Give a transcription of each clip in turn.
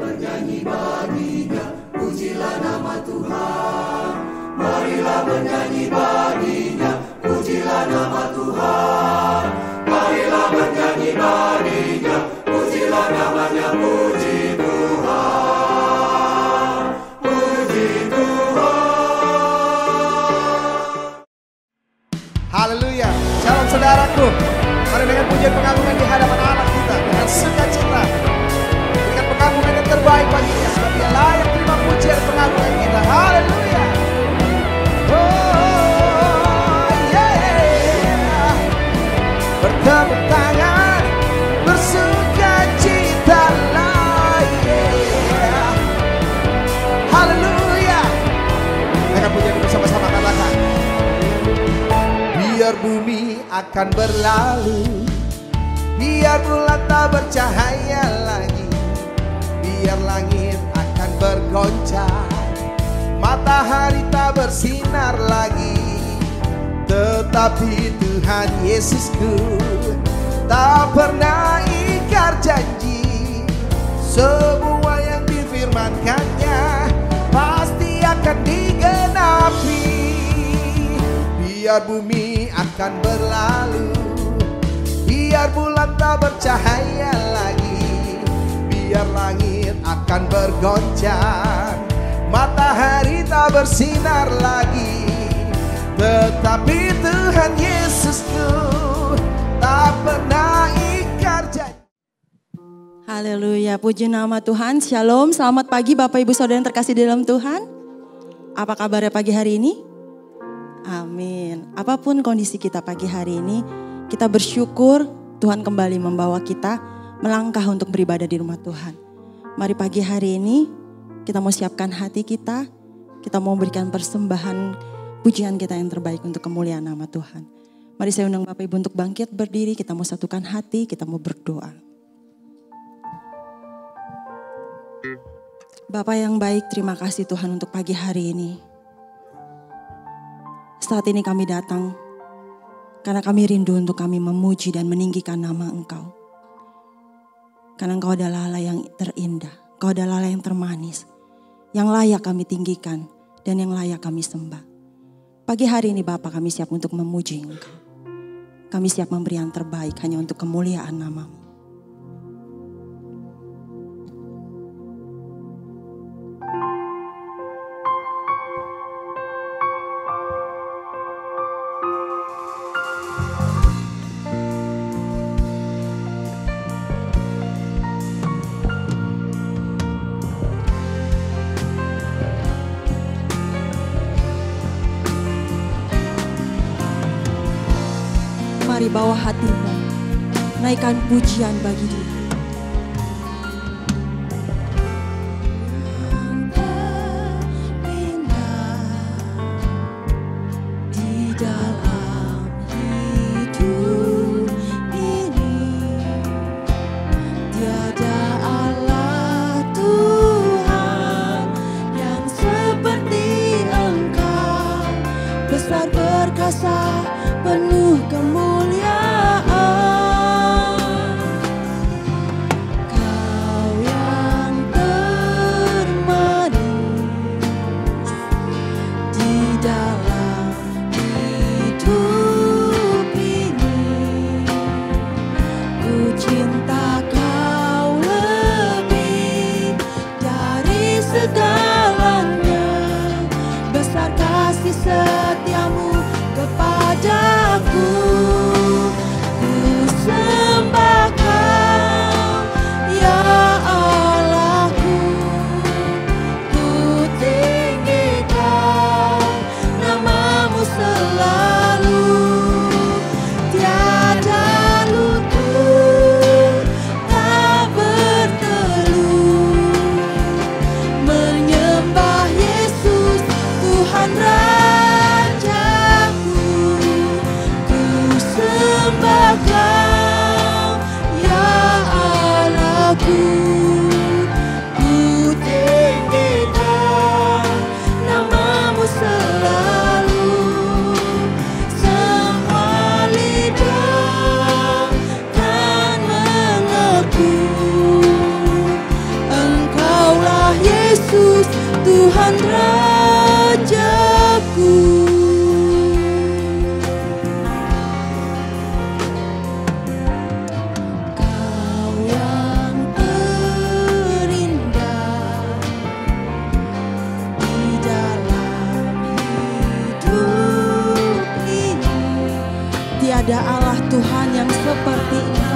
bernyanyi baginya, pujilah nama Tuhan. Marilah bernyanyi baginya, pujilah nama Tuhan. Marilah bernyanyi baginya, pujilah namanya, puji Tuhan. Puji Tuhan. Haleluya. Shalom saudaraku. Mari dengan pujian pengagungan di hadapan Allah kita dengan sukacita. Berikan pengagungan yang terbaik baginya, sebab Dia layak terima pujian pengagungan kita. Haleluya. Oh yeah. Bertepuk tangan, bersukacitalah. Yeah. Haleluya. Mereka pujian bersama-sama, katakan. Biar bumi akan berlalu, biar bulan tak bercahaya lagi, biar langit akan bergoncang, matahari tak bersinar lagi. Tetapi Tuhan Yesusku tak pernah ingkar janji. Semua yang difirmankannya pasti akan digenapi. Biar bumi akan berlalu, biar bulan tak bercahaya lagi, biar langit akan bergoncang, matahari tak bersinar lagi. Tetapi Tuhan Yesusku tak pernah ingkar janji. Haleluya, puji nama Tuhan. Shalom, selamat pagi Bapak Ibu Saudara yang terkasih di dalam Tuhan. Apa kabarnya pagi hari ini? Amin. Apapun kondisi kita pagi hari ini, kita bersyukur Tuhan kembali membawa kita melangkah untuk beribadah di rumah Tuhan. Mari pagi hari ini kita mau siapkan hati kita mau berikan persembahan pujian kita yang terbaik untuk kemuliaan nama Tuhan. Mari saya undang Bapak Ibu untuk bangkit berdiri, kita mau satukan hati, kita mau berdoa. Bapa yang baik, terima kasih Tuhan untuk pagi hari ini. Saat ini kami datang karena kami rindu untuk kami memuji dan meninggikan nama Engkau. Karena Engkau adalah Allah yang terindah, Engkau adalah Allah yang termanis, yang layak kami tinggikan dan yang layak kami sembah. Pagi hari ini Bapa, kami siap untuk memuji Engkau. Kami siap memberi yang terbaik hanya untuk kemuliaan nama-Mu. Mari bawa hatimu, naikkan pujian bagi Dia. Di dalam hidup ini, tiada Allah Tuhan yang seperti Engkau, besar perkasa, penuh kemuliaan. Tuhan Rajaku. Kau yang terindah di dalam hidup ini. Tiada Allah Tuhan yang seperti Engkau.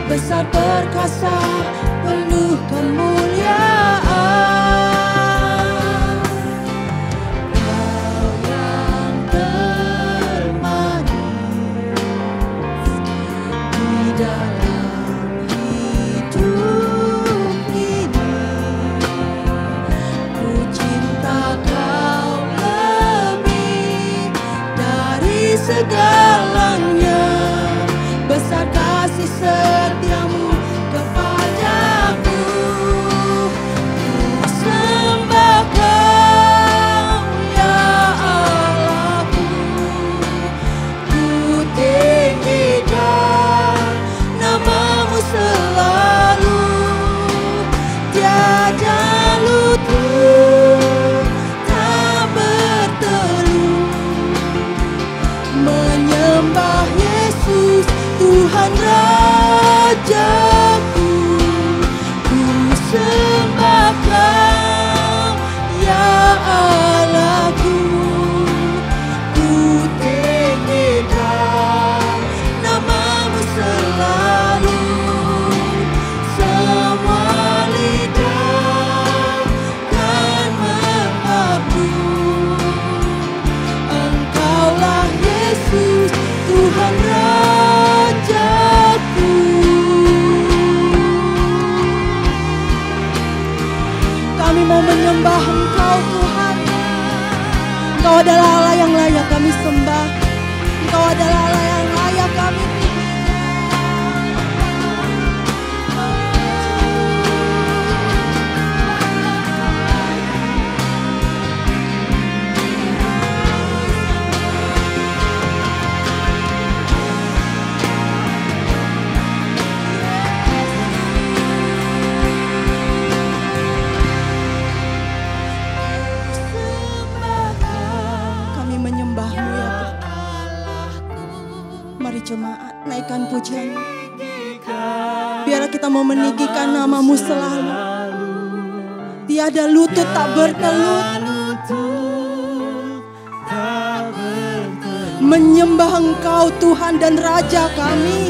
Besar perkasa, penuh kemuliaan. Kau yang termanis di dalam hidup ini. Ku cinta Kau lebih dari segalanya. Besar kasih setiamu kepadaku. Ku sembah Kau ya Allahku. Ku tinggikan namamu selalu. Tiada lutut tak bertelut menyembah Yesus Tuhan Rajaku. Ku sembah Kau ya Allahku. Ku tinggikan namamu selalu. Semua lidah kan mengaku Engkaulah Yesus Tuhan Rajaku. Kami mau menyembah Engkau Tuhan. Engkau adalah Allah yang layak kami sembah. Engkau adalah Allah yang layak kami menyembah-Mu ya Tuhan. Mari jemaat naikkan pujian. Biarlah kita mau meninggikan nama-Mu selalu. Tiada lutut tak bertelut menyembah Engkau Tuhan dan Raja kami.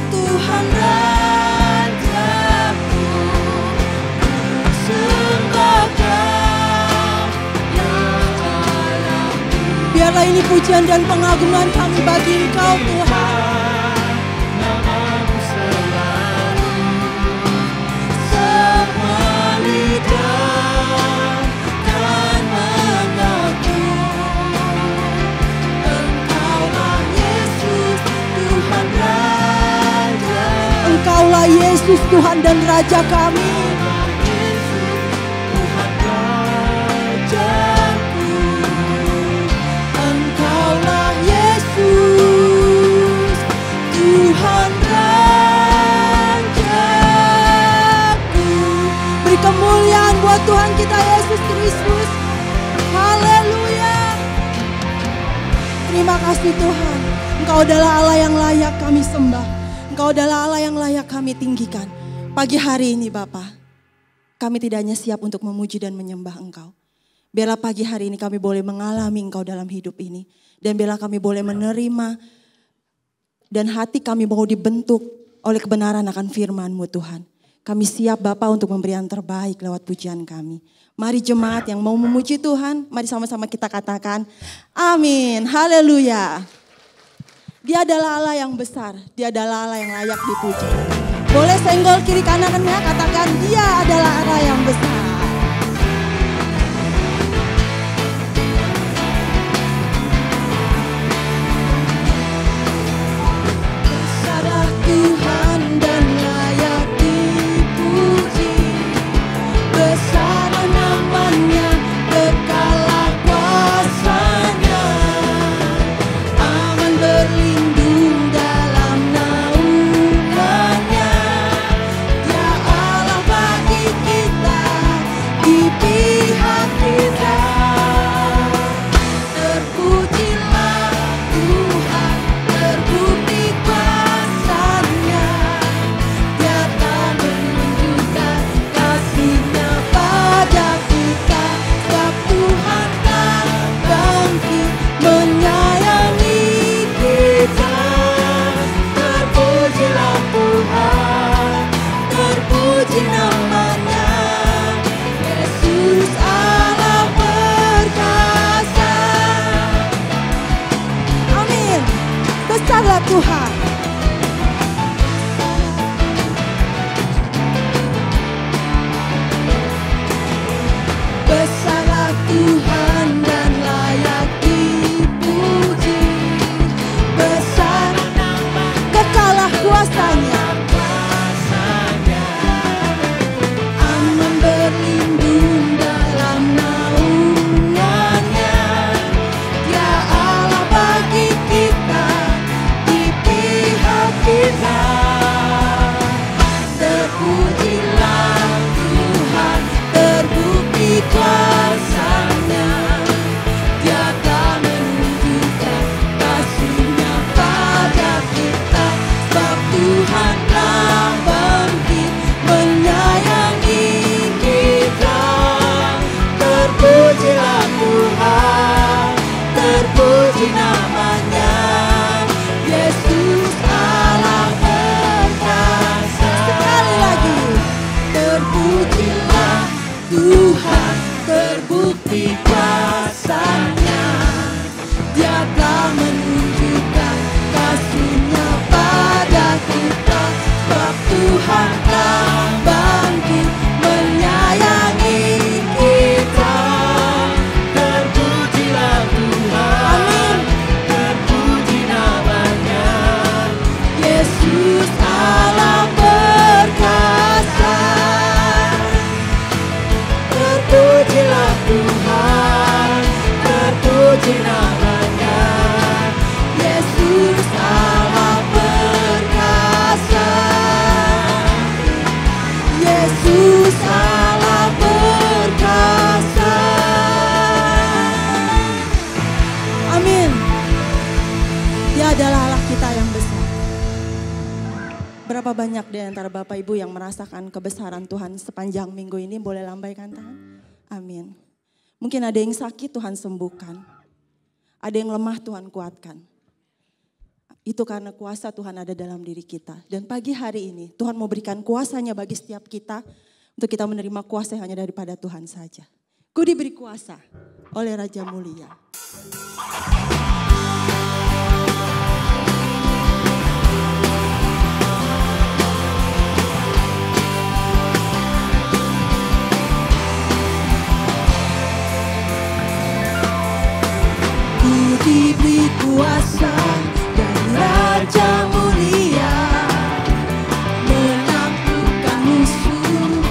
Tuhan Rajaku, sembah Kau ya Allahku. Biarlah ini pujian dan pengagungan kami bagi Engkau Tuhan. Namamu selalu, semua lidah kan mengaku Engkaulah Yesus Tuhan Raja. Engkaulah Yesus Tuhan dan Raja kami. Engkaulah Yesus Tuhan Rajaku. Beri kemuliaan buat Tuhan kita Yesus Kristus. Haleluya. Terima kasih Tuhan. Engkau adalah Allah yang layak kami sembah. Engkau adalah Allah yang layak kami tinggikan. Pagi hari ini Bapa, kami tidak hanya siap untuk memuji dan menyembah Engkau. Biarlah pagi hari ini kami boleh mengalami Engkau dalam hidup ini. Dan biarlah kami boleh menerima dan hati kami mau dibentuk oleh kebenaran akan firman-Mu Tuhan. Kami siap Bapa untuk memberi yang terbaik lewat pujian kami. Mari jemaat yang mau memuji Tuhan, mari sama-sama kita katakan amin, haleluya. Dia adalah Allah yang besar, Dia adalah Allah yang layak dipuji. Boleh senggol kiri kanannya, katakan Dia adalah Allah yang besar. Besarlah Tuhan dan layak dipuji. Besar namanya, kekalah kuasanya. Aman berlindung dalam naungan-Nya. Terpujilah Tuhan. Besarlah Tuhan dan layak dipuji. Besar kekalah kuasanya. Aman berlindung dalam naungannya. Dia Allah bagi kita, di pihak kita. Terpujilah Tuhan, terbukti kuasanya. Dia telah menunjukkan kasih-Nya pada kita. Sebab Tuhan telah bangkit menyayangi kita. Terpujilah Tuhan, terpuji namanya. Yesus Allah perkasa. Sekali lagi. Terpujilah Tuhan, terbukti kuasanya. Dia telah menunjukkan kasih-Nya pada kita. Sebab Tuhan telah bangkit menyayangi kita. Terpujilah Tuhan, Amin. terpuji namanya. Yesus Allah perkasa. Terpujilah Tuhan, terpuji namanya. Yesus Allah perkasa. Yesus Allah perkasa. Amin. Dia adalah Allah kita yang besar. Berapa banyak di antara Bapak Ibu yang merasakan kebesaran Tuhan sepanjang minggu ini? Boleh lambaikan tangan? Amin. Mungkin ada yang sakit, Tuhan sembuhkan. Ada yang lemah, Tuhan kuatkan. Itu karena kuasa Tuhan ada dalam diri kita. Dan pagi hari ini Tuhan mau berikan kuasa-Nya bagi setiap kita. Untuk kita menerima kuasa yang hanya daripada Tuhan saja. Ku diberi kuasa oleh Raja Mulia. Ku diberi kuasa dari Raja Mulia, menaklukkan musuh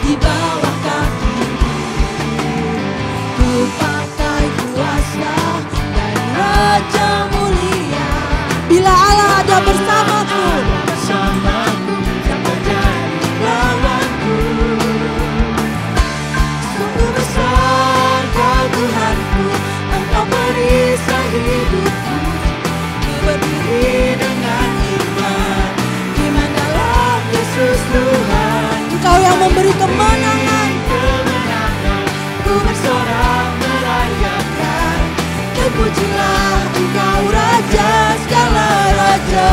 di bawah kaki-Ku. Ku pakai kuasa dari Raja Mulia. Bila Allah ada bersamaku, Bersamaku, jangan jadi lawanku. Sungguh besar Kau Tuhanku, Engkau perisai hidupku. Ku berdiri dengan iman, iman dalam Yesus Tuhan. Engkau yang memberi kemenangan. Kemenangan, ku bersorak merayakan. Terpujilah Engkau Raja segala raja.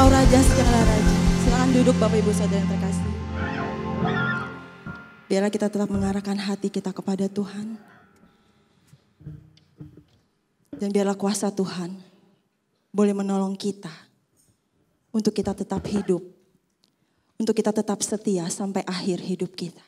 Engkau Raja segala Raja. Silakan duduk Bapak Ibu Saudara yang terkasih. Biarlah kita tetap mengarahkan hati kita kepada Tuhan. Dan biarlah kuasa Tuhan boleh menolong kita untuk kita tetap hidup. Untuk kita tetap setia sampai akhir hidup kita.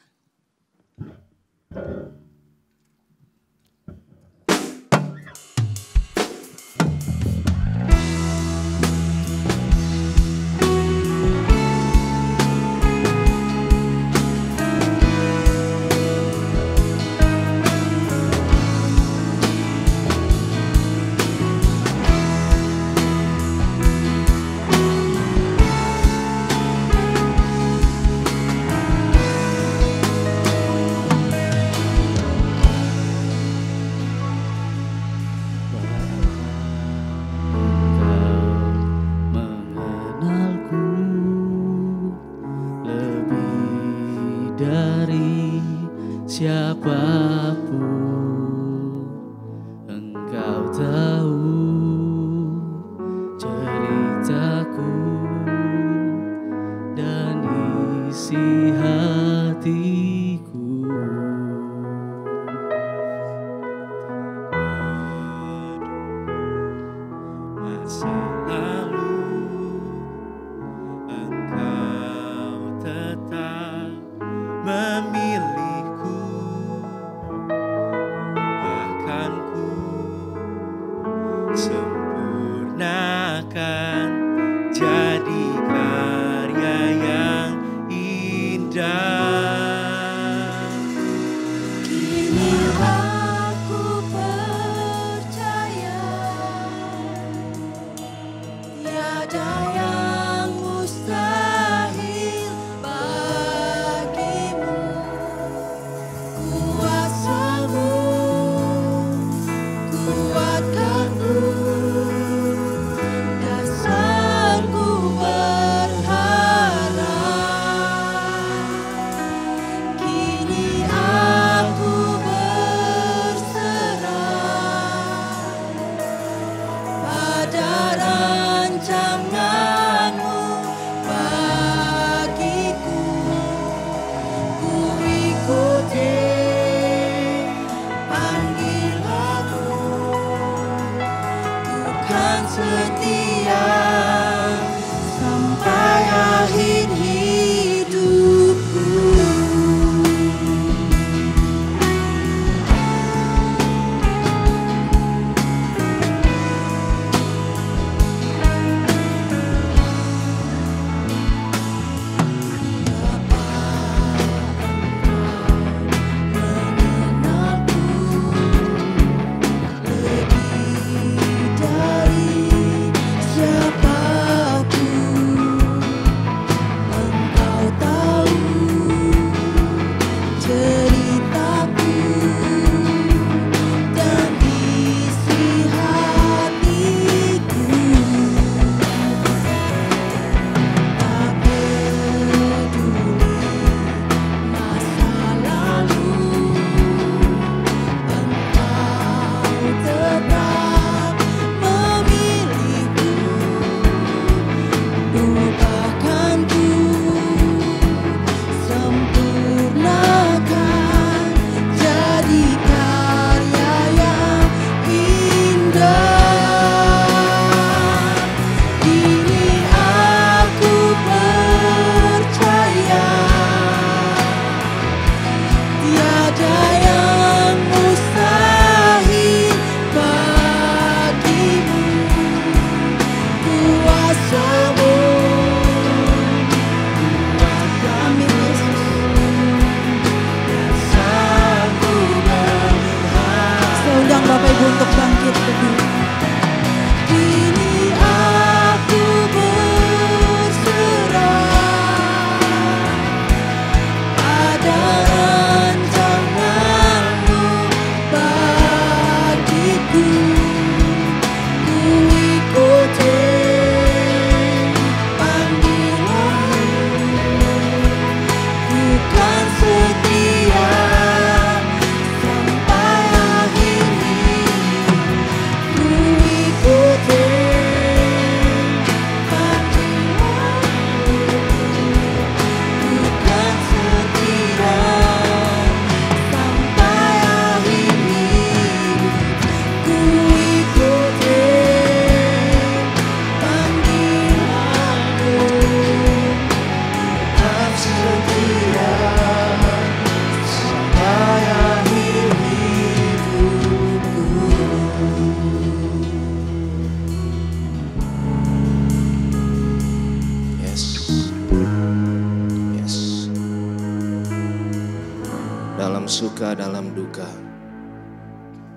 dalam suka, dalam duka,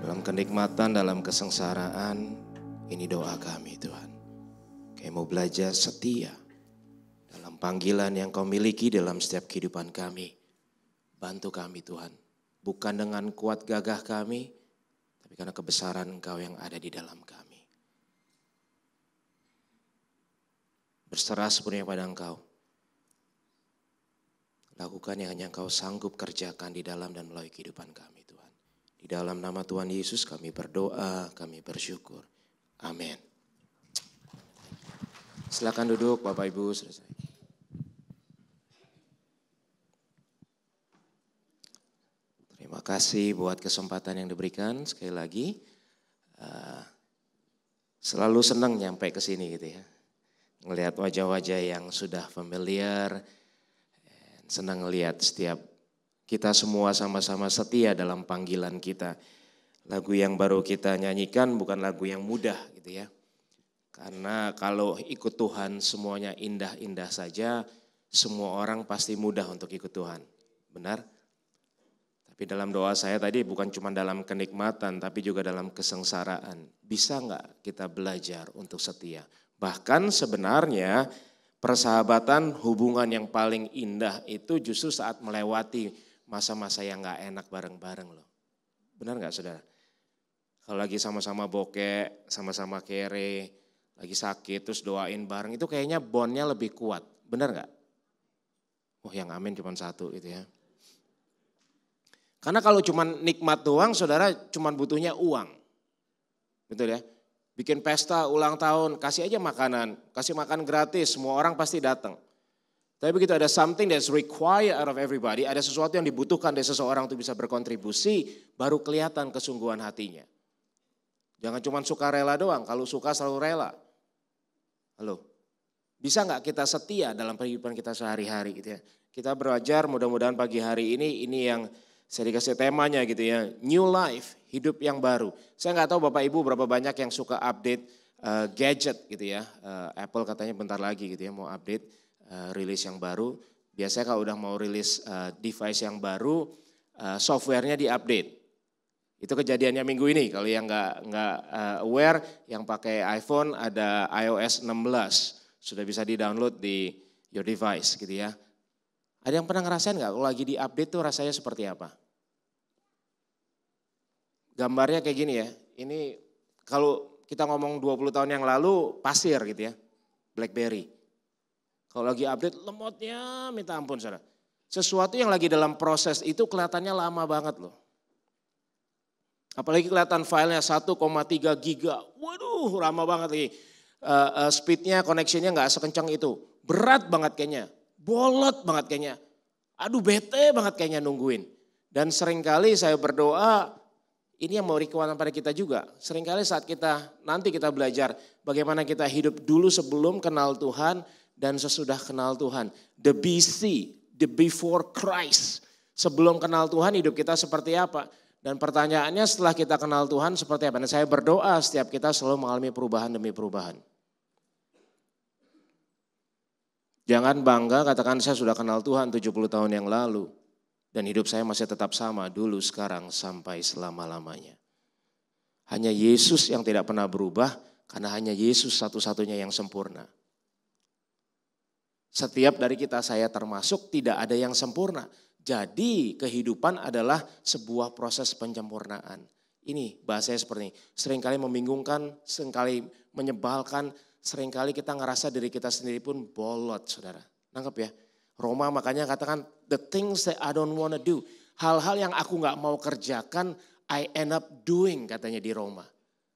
dalam kenikmatan, dalam kesengsaraan. Ini doa kami Tuhan. Kami mau belajar setia dalam panggilan yang Kau miliki dalam setiap kehidupan kami. Bantu kami Tuhan, bukan dengan kuat gagah kami, tapi karena kebesaran Engkau yang ada di dalam kami. Berserah sepenuhnya pada Engkau. Lakukan yang hanya Engkau sanggup kerjakan di dalam dan melalui kehidupan kami Tuhan. Di dalam nama Tuhan Yesus kami berdoa, kami bersyukur. Amin. Silakan duduk Bapak Ibu. Terima kasih buat kesempatan yang diberikan sekali lagi. Selalu senang nyampe ke sini gitu ya. Ngelihat wajah-wajah yang sudah familiar. Senang ngelihat setiap kita semua sama-sama setia dalam panggilan kita. Lagu yang baru kita nyanyikan bukan lagu yang mudah gitu ya. Karena kalau ikut Tuhan semuanya indah-indah saja, semua orang pasti mudah untuk ikut Tuhan. Benar? Tapi dalam doa saya tadi bukan cuma dalam kenikmatan, tapi juga dalam kesengsaraan. Bisa nggak kita belajar untuk setia? Bahkan sebenarnya persahabatan, hubungan yang paling indah itu justru saat melewati masa-masa yang nggak enak bareng-bareng loh. Benar nggak saudara? Kalau lagi sama-sama bokeh, sama-sama kere, lagi sakit terus doain bareng itu kayaknya bondnya lebih kuat. Benar nggak? Oh yang amin cuma satu gitu ya. Karena kalau cuma nikmat doang saudara cuma butuhnya uang. Betul ya? Bikin pesta ulang tahun, kasih aja makanan, kasih makan gratis, semua orang pasti datang. Tapi begitu ada something that's required out of everybody, ada sesuatu yang dibutuhkan dari seseorang untuk bisa berkontribusi, baru kelihatan kesungguhan hatinya. Jangan cuma suka rela doang, kalau suka selalu rela. Halo, bisa nggak kita setia dalam kehidupan kita sehari-hari gitu ya. Kita belajar mudah-mudahan pagi hari ini yang saya dikasih temanya gitu ya, new life, hidup yang baru. Saya nggak tahu Bapak Ibu berapa banyak yang suka update gadget gitu ya. Apple katanya bentar lagi gitu ya mau update rilis yang baru. Biasanya kalau udah mau rilis device yang baru, softwarenya diupdate. Itu kejadiannya minggu ini. Kalau yang nggak aware, yang pakai iPhone ada iOS 16 sudah bisa di-download di your device gitu ya. Ada yang pernah ngerasain nggak kalau lagi di-update tuh rasanya seperti apa? Gambarnya kayak gini ya. Ini kalau kita ngomong 20 tahun yang lalu pasir gitu ya. BlackBerry. Kalau lagi update lemotnya minta ampun saudara. Sesuatu yang lagi dalam proses itu kelihatannya lama banget loh. Apalagi kelihatan filenya 1,3 giga. Waduh lama banget lagi. Speednya, connectionnya gak sekencang itu. Berat banget kayaknya. Bolot banget kayaknya. Aduh bete banget kayaknya nungguin. Dan seringkali saya berdoa, ini yang mau requirement pada kita juga. Seringkali saat nanti kita belajar bagaimana kita hidup dulu sebelum kenal Tuhan dan sesudah kenal Tuhan. The BC, the before Christ. Sebelum kenal Tuhan hidup kita seperti apa? Dan pertanyaannya setelah kita kenal Tuhan seperti apa? Dan saya berdoa setiap kita selalu mengalami perubahan demi perubahan. Jangan bangga katakan saya sudah kenal Tuhan 70 tahun yang lalu. Dan hidup saya masih tetap sama dulu, sekarang, sampai selama-lamanya. Hanya Yesus yang tidak pernah berubah karena hanya Yesus satu-satunya yang sempurna. Setiap dari kita, saya termasuk, tidak ada yang sempurna. Jadi kehidupan adalah sebuah proses penyempurnaan. Ini bahasanya seperti ini. Seringkali membingungkan, seringkali menyebalkan, seringkali kita ngerasa diri kita sendiri pun bolot saudara. Nangkep ya? Roma makanya katakan the things that I don't wanna do. Hal-hal yang aku gak mau kerjakan, I end up doing katanya di Roma.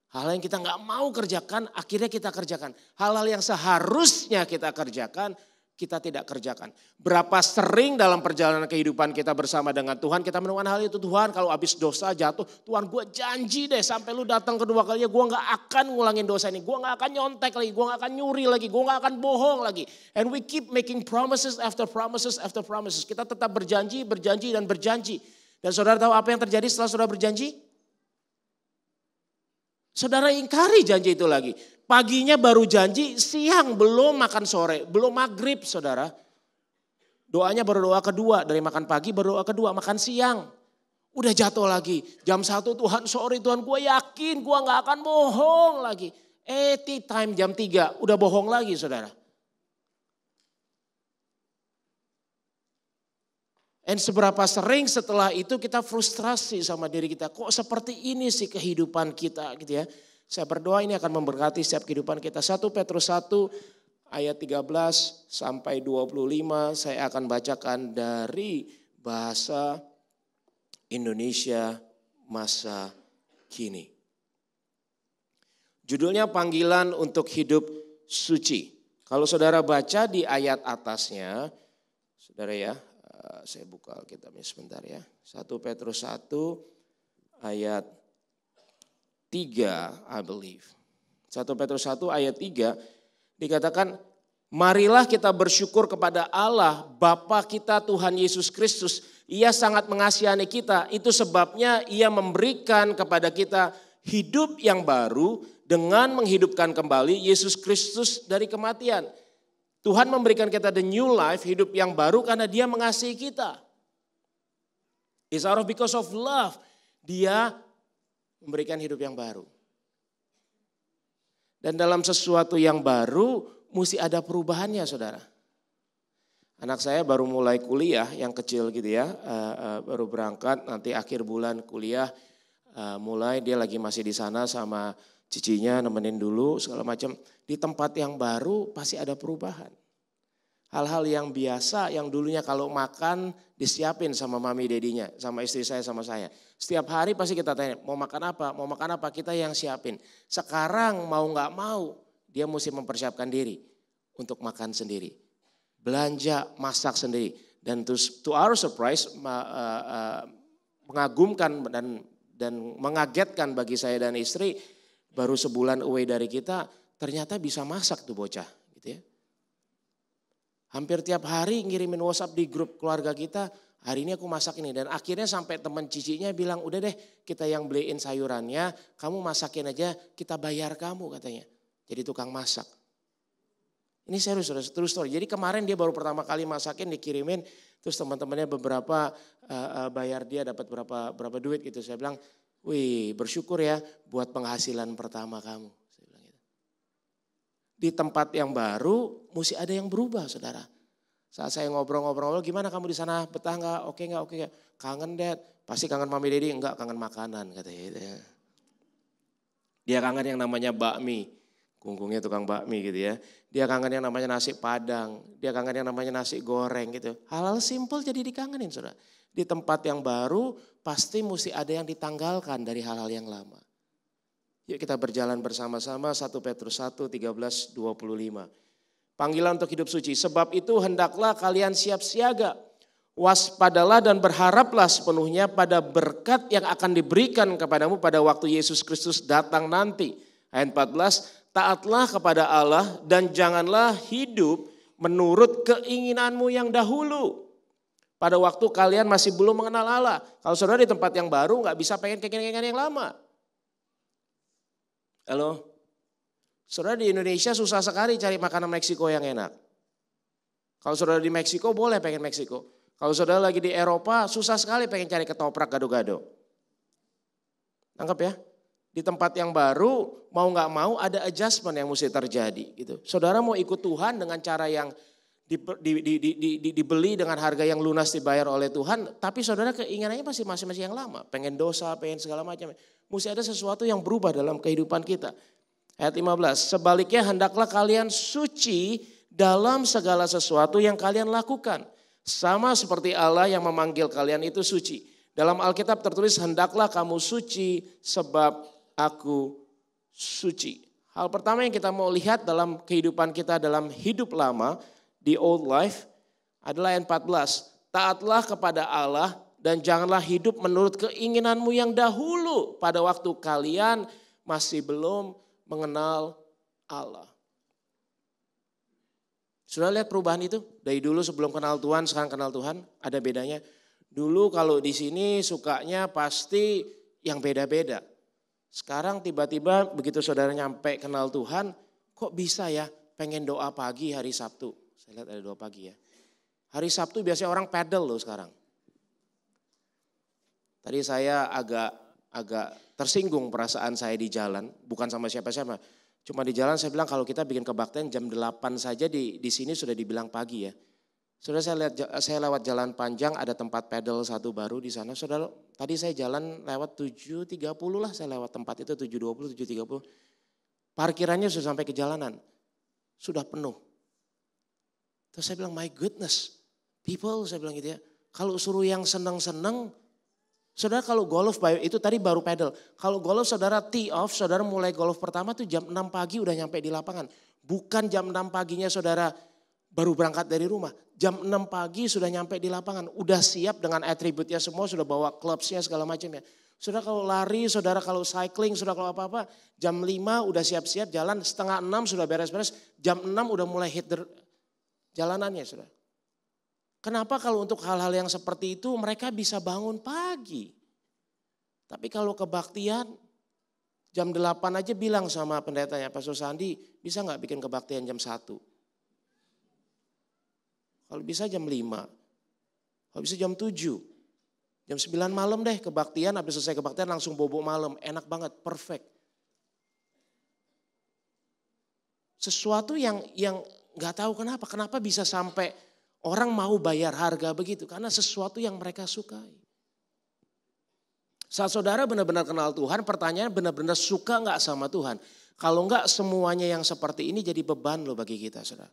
Hal-hal yang kita gak mau kerjakan, akhirnya kita kerjakan. Hal-hal yang seharusnya kita kerjakan, kita tidak kerjakan. Berapa sering dalam perjalanan kehidupan kita bersama dengan Tuhan, kita menemukan hal itu. Tuhan kalau habis dosa jatuh, Tuhan gue janji deh sampai lu datang kedua kalinya, gue gak akan ngulangin dosa ini. Gue gak akan nyontek lagi, gue gak akan nyuri lagi, gue gak akan bohong lagi. And we keep making promises after promises after promises. Kita tetap berjanji, berjanji dan berjanji. Dan saudara tahu apa yang terjadi setelah saudara berjanji? Saudara ingkari janji itu lagi. Paginya baru janji, siang belum makan sore, belum maghrib saudara. Doanya baru doa kedua, dari makan pagi baru doa kedua, makan siang. Udah jatuh lagi. Jam 1 Tuhan sorry Tuhan gue yakin gue gak akan bohong lagi. Tea time jam 3 udah bohong lagi saudara. Dan seberapa sering setelah itu kita frustrasi sama diri kita. Kok seperti ini sih kehidupan kita gitu ya. Saya berdoa ini akan memberkati setiap kehidupan kita. 1 Petrus 1 ayat 13 sampai 25 saya akan bacakan dari bahasa Indonesia masa kini. Judulnya panggilan untuk hidup suci. Kalau saudara baca di ayat atasnya, saudara ya, saya buka Alkitabnya sebentar ya. 1 Petrus 1 ayat 3 I believe. 1 Petrus 1 ayat 3 dikatakan, marilah kita bersyukur kepada Allah Bapa kita Tuhan Yesus Kristus. Ia sangat mengasihi kita. Itu sebabnya ia memberikan kepada kita hidup yang baru dengan menghidupkan kembali Yesus Kristus dari kematian. Tuhan memberikan kita the new life, hidup yang baru karena dia mengasihi kita. It's out of because of love. Dia memberikan hidup yang baru. Dan dalam sesuatu yang baru mesti ada perubahannya saudara. Anak saya baru mulai kuliah yang kecil gitu ya. Baru berangkat nanti akhir bulan kuliah. Mulai dia lagi masih di sana sama cicinya nemenin dulu segala macam. Di tempat yang baru pasti ada perubahan. Hal-hal yang biasa yang dulunya kalau makan disiapin sama mami dedinya, sama istri saya sama saya. Setiap hari pasti kita tanya mau makan apa, mau makan apa, kita yang siapin. Sekarang mau gak mau dia mesti mempersiapkan diri untuk makan sendiri. Belanja, masak sendiri. Dan to our surprise mengagumkan dan mengagetkan bagi saya dan istri, baru sebulan away dari kita ternyata bisa masak tuh bocah gitu ya. Hampir tiap hari ngirimin WhatsApp di grup keluarga kita, hari ini aku masak ini. Dan akhirnya sampai teman cicinya bilang, udah deh kita yang beliin sayurannya, kamu masakin aja, kita bayar kamu katanya. Jadi tukang masak. Ini serius, true story. Jadi kemarin dia baru pertama kali masakin, dikirimin, terus teman-temannya beberapa bayar dia dapat berapa duit gitu. Saya bilang, wih bersyukur ya buat penghasilan pertama kamu. Di tempat yang baru mesti ada yang berubah saudara. Saat saya ngobrol-ngobrol, gimana kamu di sana, betah nggak? Oke nggak? Oke nggak? Kangen Dad? Pasti kangen Mami Dedi? Enggak, kangen makanan katanya. Dia kangen yang namanya bakmi, kungkungnya tukang bakmi gitu ya. Dia kangen yang namanya nasi padang, dia kangen yang namanya nasi goreng gitu. Hal-hal simpel jadi dikangenin saudara. Di tempat yang baru pasti mesti ada yang ditanggalkan dari hal-hal yang lama. Yuk kita berjalan bersama-sama 1 Petrus 1, 13, 25. Panggilan untuk hidup suci. Sebab itu hendaklah kalian siap siaga. Waspadalah dan berharaplah sepenuhnya pada berkat yang akan diberikan kepadamu pada waktu Yesus Kristus datang nanti. Ayat 14, taatlah kepada Allah dan janganlah hidup menurut keinginanmu yang dahulu. Pada waktu kalian masih belum mengenal Allah. Kalau saudara di tempat yang baru gak bisa pengen keinginan yang lama. Halo, saudara di Indonesia susah sekali cari makanan Meksiko yang enak. Kalau saudara di Meksiko boleh pengen Meksiko. Kalau saudara lagi di Eropa susah sekali pengen cari ketoprak gado-gado. Tangkap ya, di tempat yang baru mau gak mau ada adjustment yang mesti terjadi. Gitu. Saudara mau ikut Tuhan dengan cara yang dibeli dengan harga yang lunas dibayar oleh Tuhan, tapi saudara keinginannya masih yang lama, pengen dosa, pengen segala macam. Mesti ada sesuatu yang berubah dalam kehidupan kita. Ayat 15, sebaliknya hendaklah kalian suci dalam segala sesuatu yang kalian lakukan. Sama seperti Allah yang memanggil kalian itu suci. Dalam Alkitab tertulis hendaklah kamu suci sebab aku suci. Hal pertama yang kita mau lihat dalam kehidupan kita dalam hidup lama, di old life adalah ayat 14. Taatlah kepada Allah dan janganlah hidup menurut keinginanmu yang dahulu pada waktu kalian masih belum mengenal Allah. Sudah lihat perubahan itu? Dari dulu sebelum kenal Tuhan, sekarang kenal Tuhan, ada bedanya. Dulu kalau di sini sukanya pasti yang beda-beda. Sekarang tiba-tiba begitu saudara nyampe kenal Tuhan, kok bisa ya pengen doa pagi hari Sabtu. Saya lihat ada doa pagi ya. Hari Sabtu biasanya orang paddle loh sekarang. Tadi saya agak tersinggung perasaan saya di jalan, bukan sama siapa-siapa. Cuma di jalan saya bilang kalau kita bikin kebaktian jam 8 saja di sini sudah dibilang pagi ya. Saudara saya lewat jalan panjang ada tempat pedal satu baru di sana. Saudara tadi saya jalan lewat 7.30 lah saya lewat tempat itu 7.20, 7.30. Parkirannya sudah sampai ke jalanan. Sudah penuh. Terus saya bilang my goodness people saya bilang gitu ya. Kalau suruh yang seneng-seneng. Saudara kalau golf itu tadi baru pedal. Kalau golf saudara tee off, saudara mulai golf pertama tuh jam 6 pagi udah nyampe di lapangan. Bukan jam 6 paginya saudara baru berangkat dari rumah. Jam 6 pagi sudah nyampe di lapangan. Udah siap dengan atributnya semua, sudah bawa clubsnya segala macam ya. Saudara kalau lari, saudara kalau cycling, saudara kalau apa-apa. Jam 5 udah siap-siap jalan, setengah 6 sudah beres-beres. Jam 6 udah mulai hit jalanannya saudara. Kenapa kalau untuk hal-hal yang seperti itu mereka bisa bangun pagi. Tapi kalau kebaktian jam 8 aja bilang sama pendetanya, Pastor Sandi bisa gak bikin kebaktian jam 1? Kalau bisa jam 5, kalau bisa jam 7, jam 9 malam deh kebaktian, habis selesai kebaktian langsung bobo malam, enak banget, perfect. Sesuatu yang gak tahu kenapa bisa sampai orang mau bayar harga begitu, karena sesuatu yang mereka sukai. Saat saudara benar-benar kenal Tuhan, pertanyaannya benar-benar suka gak sama Tuhan? Kalau enggak semuanya yang seperti ini jadi beban loh bagi kita saudara.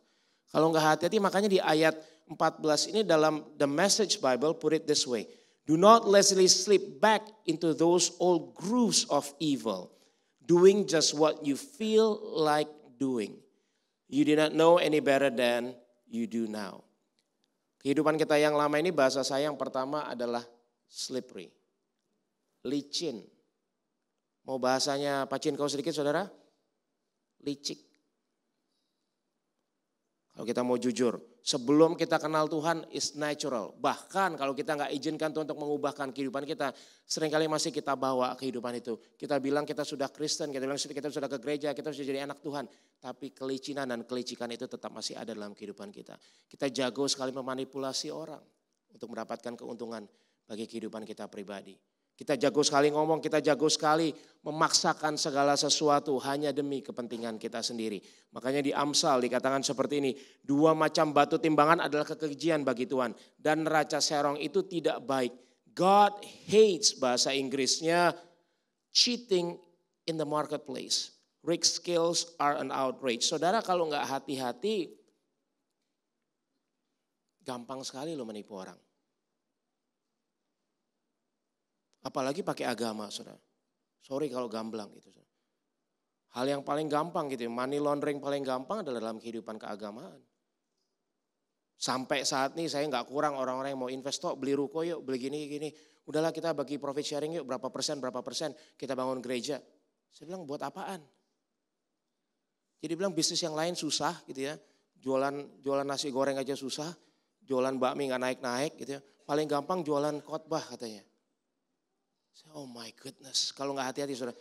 Kalau enggak hati-hati makanya di ayat 14 ini dalam The Message Bible put it this way. Do not lazily slip back into those old grooves of evil. Doing just what you feel like doing. You do not know any better than you do now. Kehidupan kita yang lama ini bahasa saya yang pertama adalah slippery. Licin. Mau bahasanya pacin kau sedikit saudara? Licik. Kalau kita mau jujur, sebelum kita kenal Tuhan is natural. Bahkan kalau kita nggak izinkan Tuhan untuk mengubahkan kehidupan kita, seringkali masih kita bawa kehidupan itu. Kita bilang kita sudah Kristen, kita bilang kita sudah ke gereja, kita sudah jadi anak Tuhan. Tapi kelicinan dan kelicikan itu tetap masih ada dalam kehidupan kita. Kita jago sekali memanipulasi orang untuk mendapatkan keuntungan bagi kehidupan kita pribadi. Kita jago sekali ngomong, kita jago sekali memaksakan segala sesuatu hanya demi kepentingan kita sendiri. Makanya di Amsal dikatakan seperti ini, 2 macam batu timbangan adalah kekejian bagi Tuhan. Dan neraca serong itu tidak baik. God hates bahasa Inggrisnya cheating in the marketplace. Rigged skills are an outrage. Saudara kalau nggak hati-hati, gampang sekali lo menipu orang. Apalagi pakai agama, saudara. Sorry kalau gamblang gitu. Saudara. Hal yang paling gampang gitu, money laundering paling gampang adalah dalam kehidupan keagamaan. Sampai saat ini saya nggak kurang orang-orang yang mau investor, beli ruko yuk, beli gini. Udahlah kita bagi profit sharing yuk, berapa persen, kita bangun gereja. Saya bilang buat apaan? Jadi bilang bisnis yang lain susah gitu ya. Jualan nasi goreng aja susah, jualan bakmi nggak naik-naik gitu ya. Paling gampang jualan khotbah katanya. Oh my goodness, kalau nggak hati-hati saudara.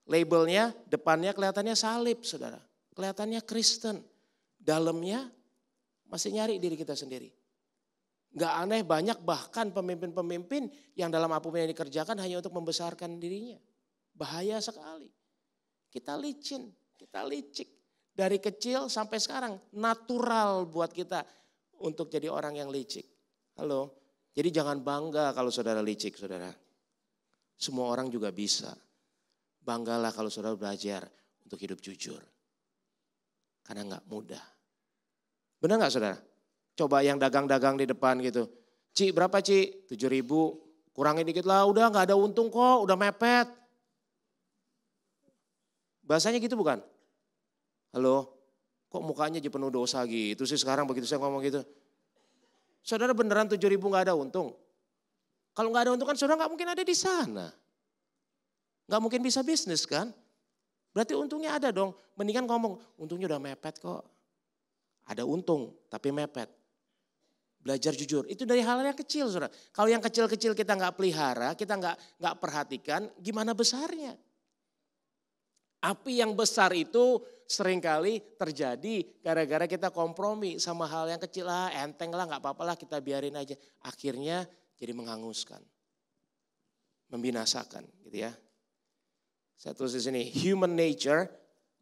Labelnya, depannya kelihatannya salib saudara. Kelihatannya Kristen. Dalamnya masih nyari diri kita sendiri. Nggak aneh banyak bahkan pemimpin-pemimpin yang dalam apapun yang dikerjakan hanya untuk membesarkan dirinya. Bahaya sekali. Kita licin, kita licik. Dari kecil sampai sekarang natural buat kita untuk jadi orang yang licik. Halo, jadi jangan bangga kalau saudara licik saudara. Semua orang juga bisa. Banggalah kalau saudara belajar untuk hidup jujur. Karena gak mudah. Benar gak saudara? Coba yang dagang-dagang di depan gitu. Ci berapa Ci? 7.000. Kurangin dikit lah, udah gak ada untung kok, udah mepet. Bahasanya gitu bukan? Halo? Kok mukanya aja penuh dosa gitu sih sekarang begitu saya ngomong gitu. Saudara beneran 7.000 gak ada untung? Kalau nggak ada untung kan saudara nggak mungkin ada di sana. Nggak mungkin bisa bisnis kan. Berarti untungnya ada dong. Mendingan ngomong, untungnya udah mepet kok. Ada untung tapi mepet. Belajar jujur. Itu dari hal yang kecil saudara. Kalau yang kecil-kecil kita nggak pelihara, kita nggak perhatikan, gimana besarnya? Api yang besar itu seringkali terjadi gara-gara kita kompromi sama hal yang kecil lah, enteng lah, nggak apa-apa lah kita biarin aja. Akhirnya jadi menghanguskan. membinasakan, gitu ya. Saya tulis di sini, human nature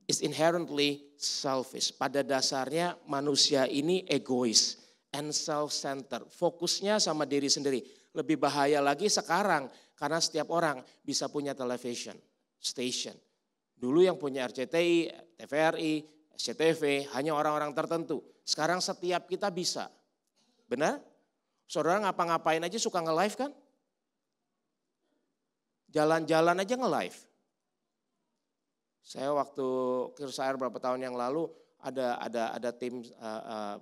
is inherently selfish. Pada dasarnya manusia ini egois and self-centered. Fokusnya sama diri sendiri. Lebih bahaya lagi sekarang karena setiap orang bisa punya television station. Dulu yang punya RCTI, TVRI, SCTV hanya orang-orang tertentu. Sekarang setiap kita bisa. Benar? Saudara ngapa-ngapain aja suka nge-live kan? Jalan-jalan aja nge-live. Saya waktu Kirsair berapa tahun yang lalu ada tim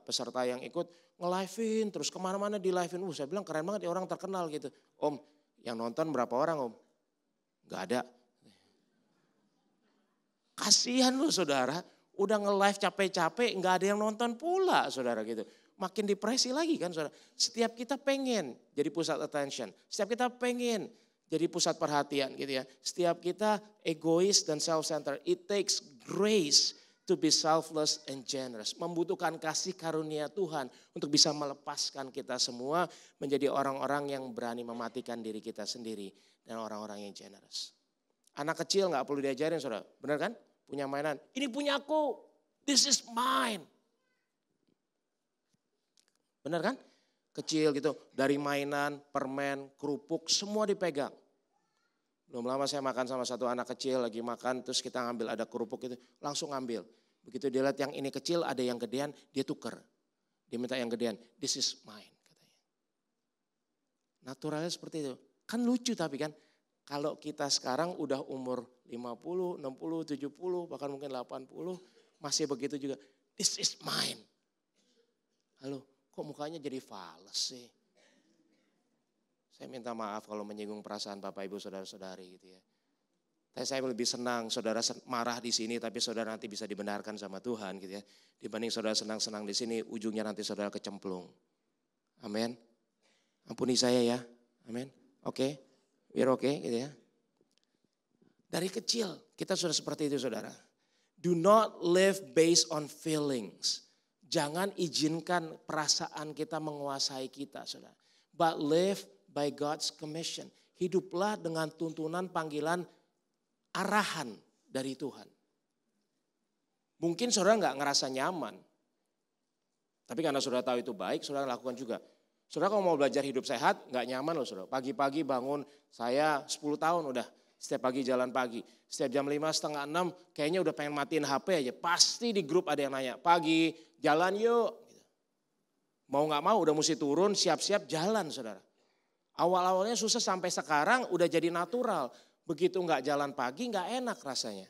peserta yang ikut nge-live-in terus kemana-mana di live-in. Saya bilang keren banget ya orang terkenal gitu. Om, yang nonton berapa orang om? Gak ada. Kasihan loh saudara, udah nge-live capek-capek gak ada yang nonton pula saudara gitu. Makin depresi lagi kan saudara. Setiap kita pengen jadi pusat attention, setiap kita pengen jadi pusat perhatian gitu ya. Setiap kita egois dan self-centered. It takes grace to be selfless and generous. Membutuhkan kasih karunia Tuhan untuk bisa melepaskan kita semua menjadi orang-orang yang berani mematikan diri kita sendiri dan orang-orang yang generous. Anak kecil gak perlu diajarin saudara, benar kan? Punya mainan, ini punya aku, this is mine. Benar kan? Kecil gitu, dari mainan, permen, kerupuk, semua dipegang. Belum lama saya makan sama satu anak kecil, lagi makan terus kita ngambil ada kerupuk itu, langsung ngambil. Begitu dia lihat yang ini kecil, ada yang gedean, dia tuker. Dia minta yang gedean, this is mine katanya. Naturalnya seperti itu. Kan lucu tapi kan, kalau kita sekarang udah umur 50, 60, 70, bahkan mungkin 80, masih begitu juga. This is mine. Halo, kok mukanya jadi fales sih? Saya minta maaf kalau menyinggung perasaan Bapak Ibu Saudara-saudari gitu ya. Tapi saya lebih senang saudara marah di sini tapi saudara nanti bisa dibenarkan sama Tuhan gitu ya. Dibanding saudara senang-senang di sini ujungnya nanti saudara kecemplung. Amin. Ampuni saya ya. Amin. Oke. Biar oke gitu ya. Dari kecil kita sudah seperti itu saudara. Do not live based on feelings. Jangan izinkan perasaan kita menguasai kita saudara. But live by God's commission. Hiduplah dengan tuntunan panggilan arahan dari Tuhan. Mungkin saudara nggak ngerasa nyaman. Tapi karena saudara tahu itu baik, saudara lakukan juga. Saudara kalau mau belajar hidup sehat, nggak nyaman loh saudara. Pagi-pagi bangun, saya 10 tahun udah setiap pagi jalan pagi. Setiap jam 5, setengah 6, kayaknya udah pengen matiin HP aja. Pasti di grup ada yang nanya, pagi jalan yuk. Mau nggak mau udah mesti turun, siap-siap jalan saudara. Awal-awalnya susah sampai sekarang udah jadi natural. Begitu nggak jalan pagi nggak enak rasanya.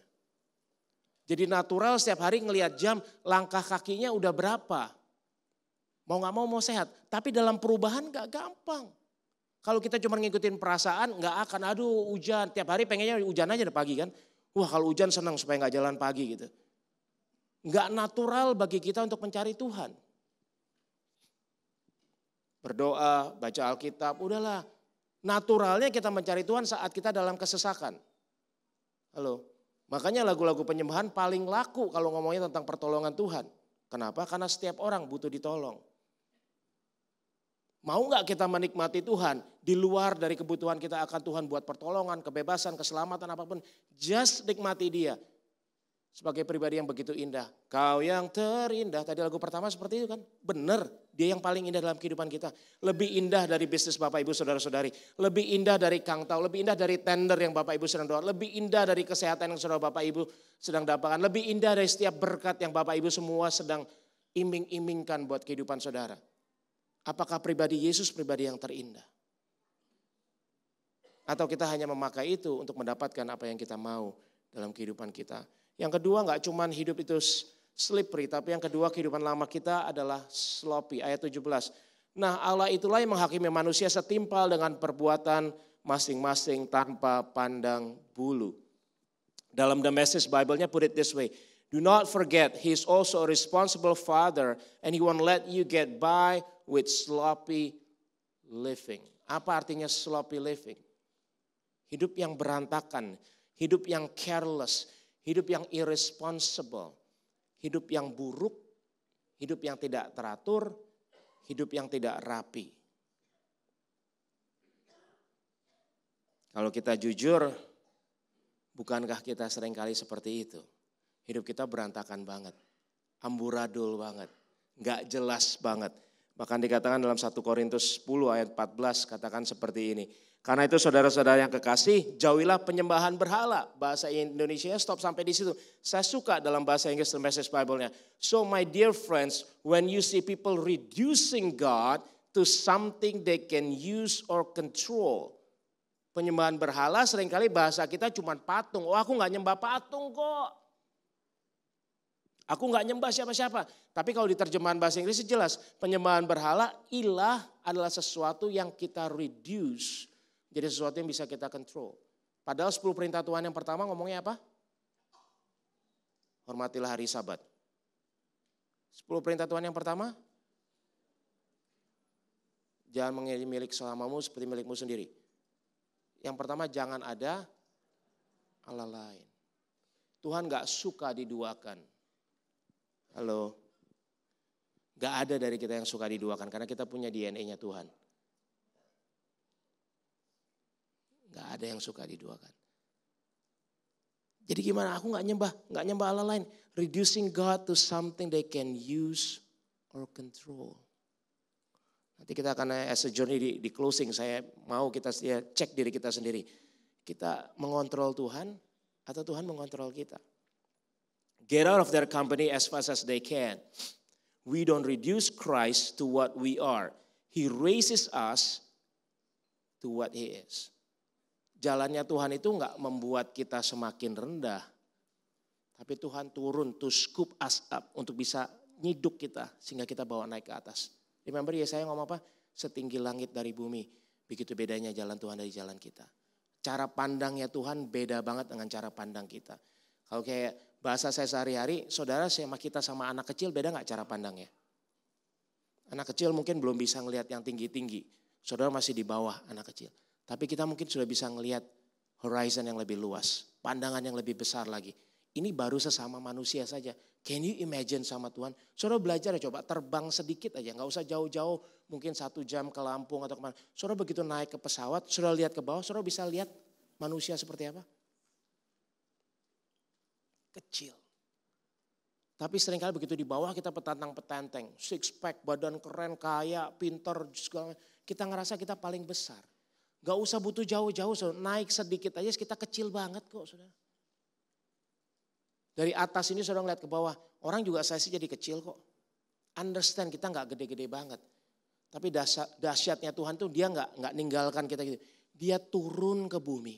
Jadi natural setiap hari ngelihat jam, langkah kakinya udah berapa. Mau nggak mau sehat, tapi dalam perubahan nggak gampang. Kalau kita cuma ngikutin perasaan nggak akan, aduh hujan, tiap hari pengennya hujan aja deh pagi kan. Wah kalau hujan senang supaya nggak jalan pagi gitu. Nggak natural bagi kita untuk mencari Tuhan. Berdoa, baca Alkitab, udahlah. Naturalnya kita mencari Tuhan saat kita dalam kesesakan. Halo, makanya lagu-lagu penyembahan paling laku kalau ngomongnya tentang pertolongan Tuhan. Kenapa? Karena setiap orang butuh ditolong. Mau nggak kita menikmati Tuhan di luar dari kebutuhan kita akan Tuhan buat pertolongan, kebebasan, keselamatan apapun. Just nikmati dia sebagai pribadi yang begitu indah. Kau yang terindah, tadi lagu pertama seperti itu kan. Benar, dia yang paling indah dalam kehidupan kita. Lebih indah dari bisnis Bapak Ibu Saudara-saudari. Lebih indah dari kangtau, lebih indah dari tender yang Bapak Ibu sedang doa. Lebih indah dari kesehatan yang saudara Bapak Ibu sedang dapatkan. Lebih indah dari setiap berkat yang Bapak Ibu semua sedang iming-imingkan buat kehidupan saudara. Apakah pribadi Yesus pribadi yang terindah? Atau kita hanya memakai itu untuk mendapatkan apa yang kita mau dalam kehidupan kita. Yang kedua gak cuman hidup itu slippery, tapi yang kedua kehidupan lama kita adalah sloppy. Ayat 17. Nah Allah itulah yang menghakimi manusia setimpal dengan perbuatan masing-masing tanpa pandang bulu. Dalam The Message Bible-nya put it this way. Do not forget, he is also a responsible father and he won't let you get by with sloppy living. Apa artinya sloppy living? Hidup yang berantakan, hidup yang careless, hidup yang irresponsible, hidup yang buruk, hidup yang tidak teratur, hidup yang tidak rapi. Kalau kita jujur, bukankah kita seringkali seperti itu? Hidup kita berantakan banget, amburadul banget, gak jelas banget. Bahkan dikatakan dalam 1 Korintus 10 ayat 14 katakan seperti ini. Karena itu saudara-saudara yang kekasih, jauhilah penyembahan berhala. Bahasa Indonesia stop sampai di situ. Saya suka dalam bahasa Inggris The Message Bible-nya. So my dear friends, when you see people reducing God to something they can use or control. Penyembahan berhala seringkali bahasa kita cuma patung. Oh, aku gak nyembah patung kok. Aku gak nyembah siapa-siapa. Tapi kalau di terjemahan bahasa Inggris jelas. Penyembahan berhala, ilah adalah sesuatu yang kita reduce. Jadi sesuatu yang bisa kita control. Padahal 10 perintah Tuhan yang pertama ngomongnya apa? Hormatilah hari Sabat. 10 perintah Tuhan yang pertama? Jangan menjadi milik selamamu seperti milikmu sendiri. Yang pertama, jangan ada Allah lain. Tuhan gak suka diduakan. Halo? Gak ada dari kita yang suka diduakan karena kita punya DNA-nya Tuhan. Gak ada yang suka diduakan. Jadi gimana? Aku gak nyembah Allah lain. Reducing God to something they can use or control. Nanti kita akan as a journey di closing, saya mau kita cek diri kita sendiri. Kita mengontrol Tuhan atau Tuhan mengontrol kita. Get out of their company as fast as they can. We don't reduce Christ to what we are. He raises us to what He is. Jalannya Tuhan itu enggak membuat kita semakin rendah. Tapi Tuhan turun to scoop us up untuk bisa nyiduk kita sehingga kita bawa naik ke atas. Remember ya saya ngomong apa? Setinggi langit dari bumi. Begitu bedanya jalan Tuhan dari jalan kita. Cara pandangnya Tuhan beda banget dengan cara pandang kita. Kalau kayak bahasa saya sehari-hari, saudara sama kita sama anak kecil beda gak cara pandangnya? Anak kecil mungkin belum bisa ngelihat yang tinggi-tinggi. Saudara masih di bawah anak kecil. Tapi kita mungkin sudah bisa ngelihat horizon yang lebih luas. Pandangan yang lebih besar lagi. Ini baru sesama manusia saja. Can you imagine sama Tuhan? Saudara belajar ya coba terbang sedikit aja. Gak usah jauh-jauh mungkin 1 jam ke Lampung atau kemana. Saudara begitu naik ke pesawat, saudara lihat ke bawah, saudara bisa lihat manusia seperti apa? Kecil. Tapi seringkali begitu di bawah kita petantang-petenteng. Six pack, badan keren, kaya, pintar. Kita ngerasa kita paling besar. Gak usah butuh jauh-jauh, saudara. Naik sedikit aja kita kecil banget kok saudara. Dari atas ini saudara ngeliat ke bawah, orang juga saya sih jadi kecil kok. Understand kita gak gede-gede banget. Tapi dahsyatnya Tuhan tuh dia gak ninggalkan kita gitu. Dia turun ke bumi.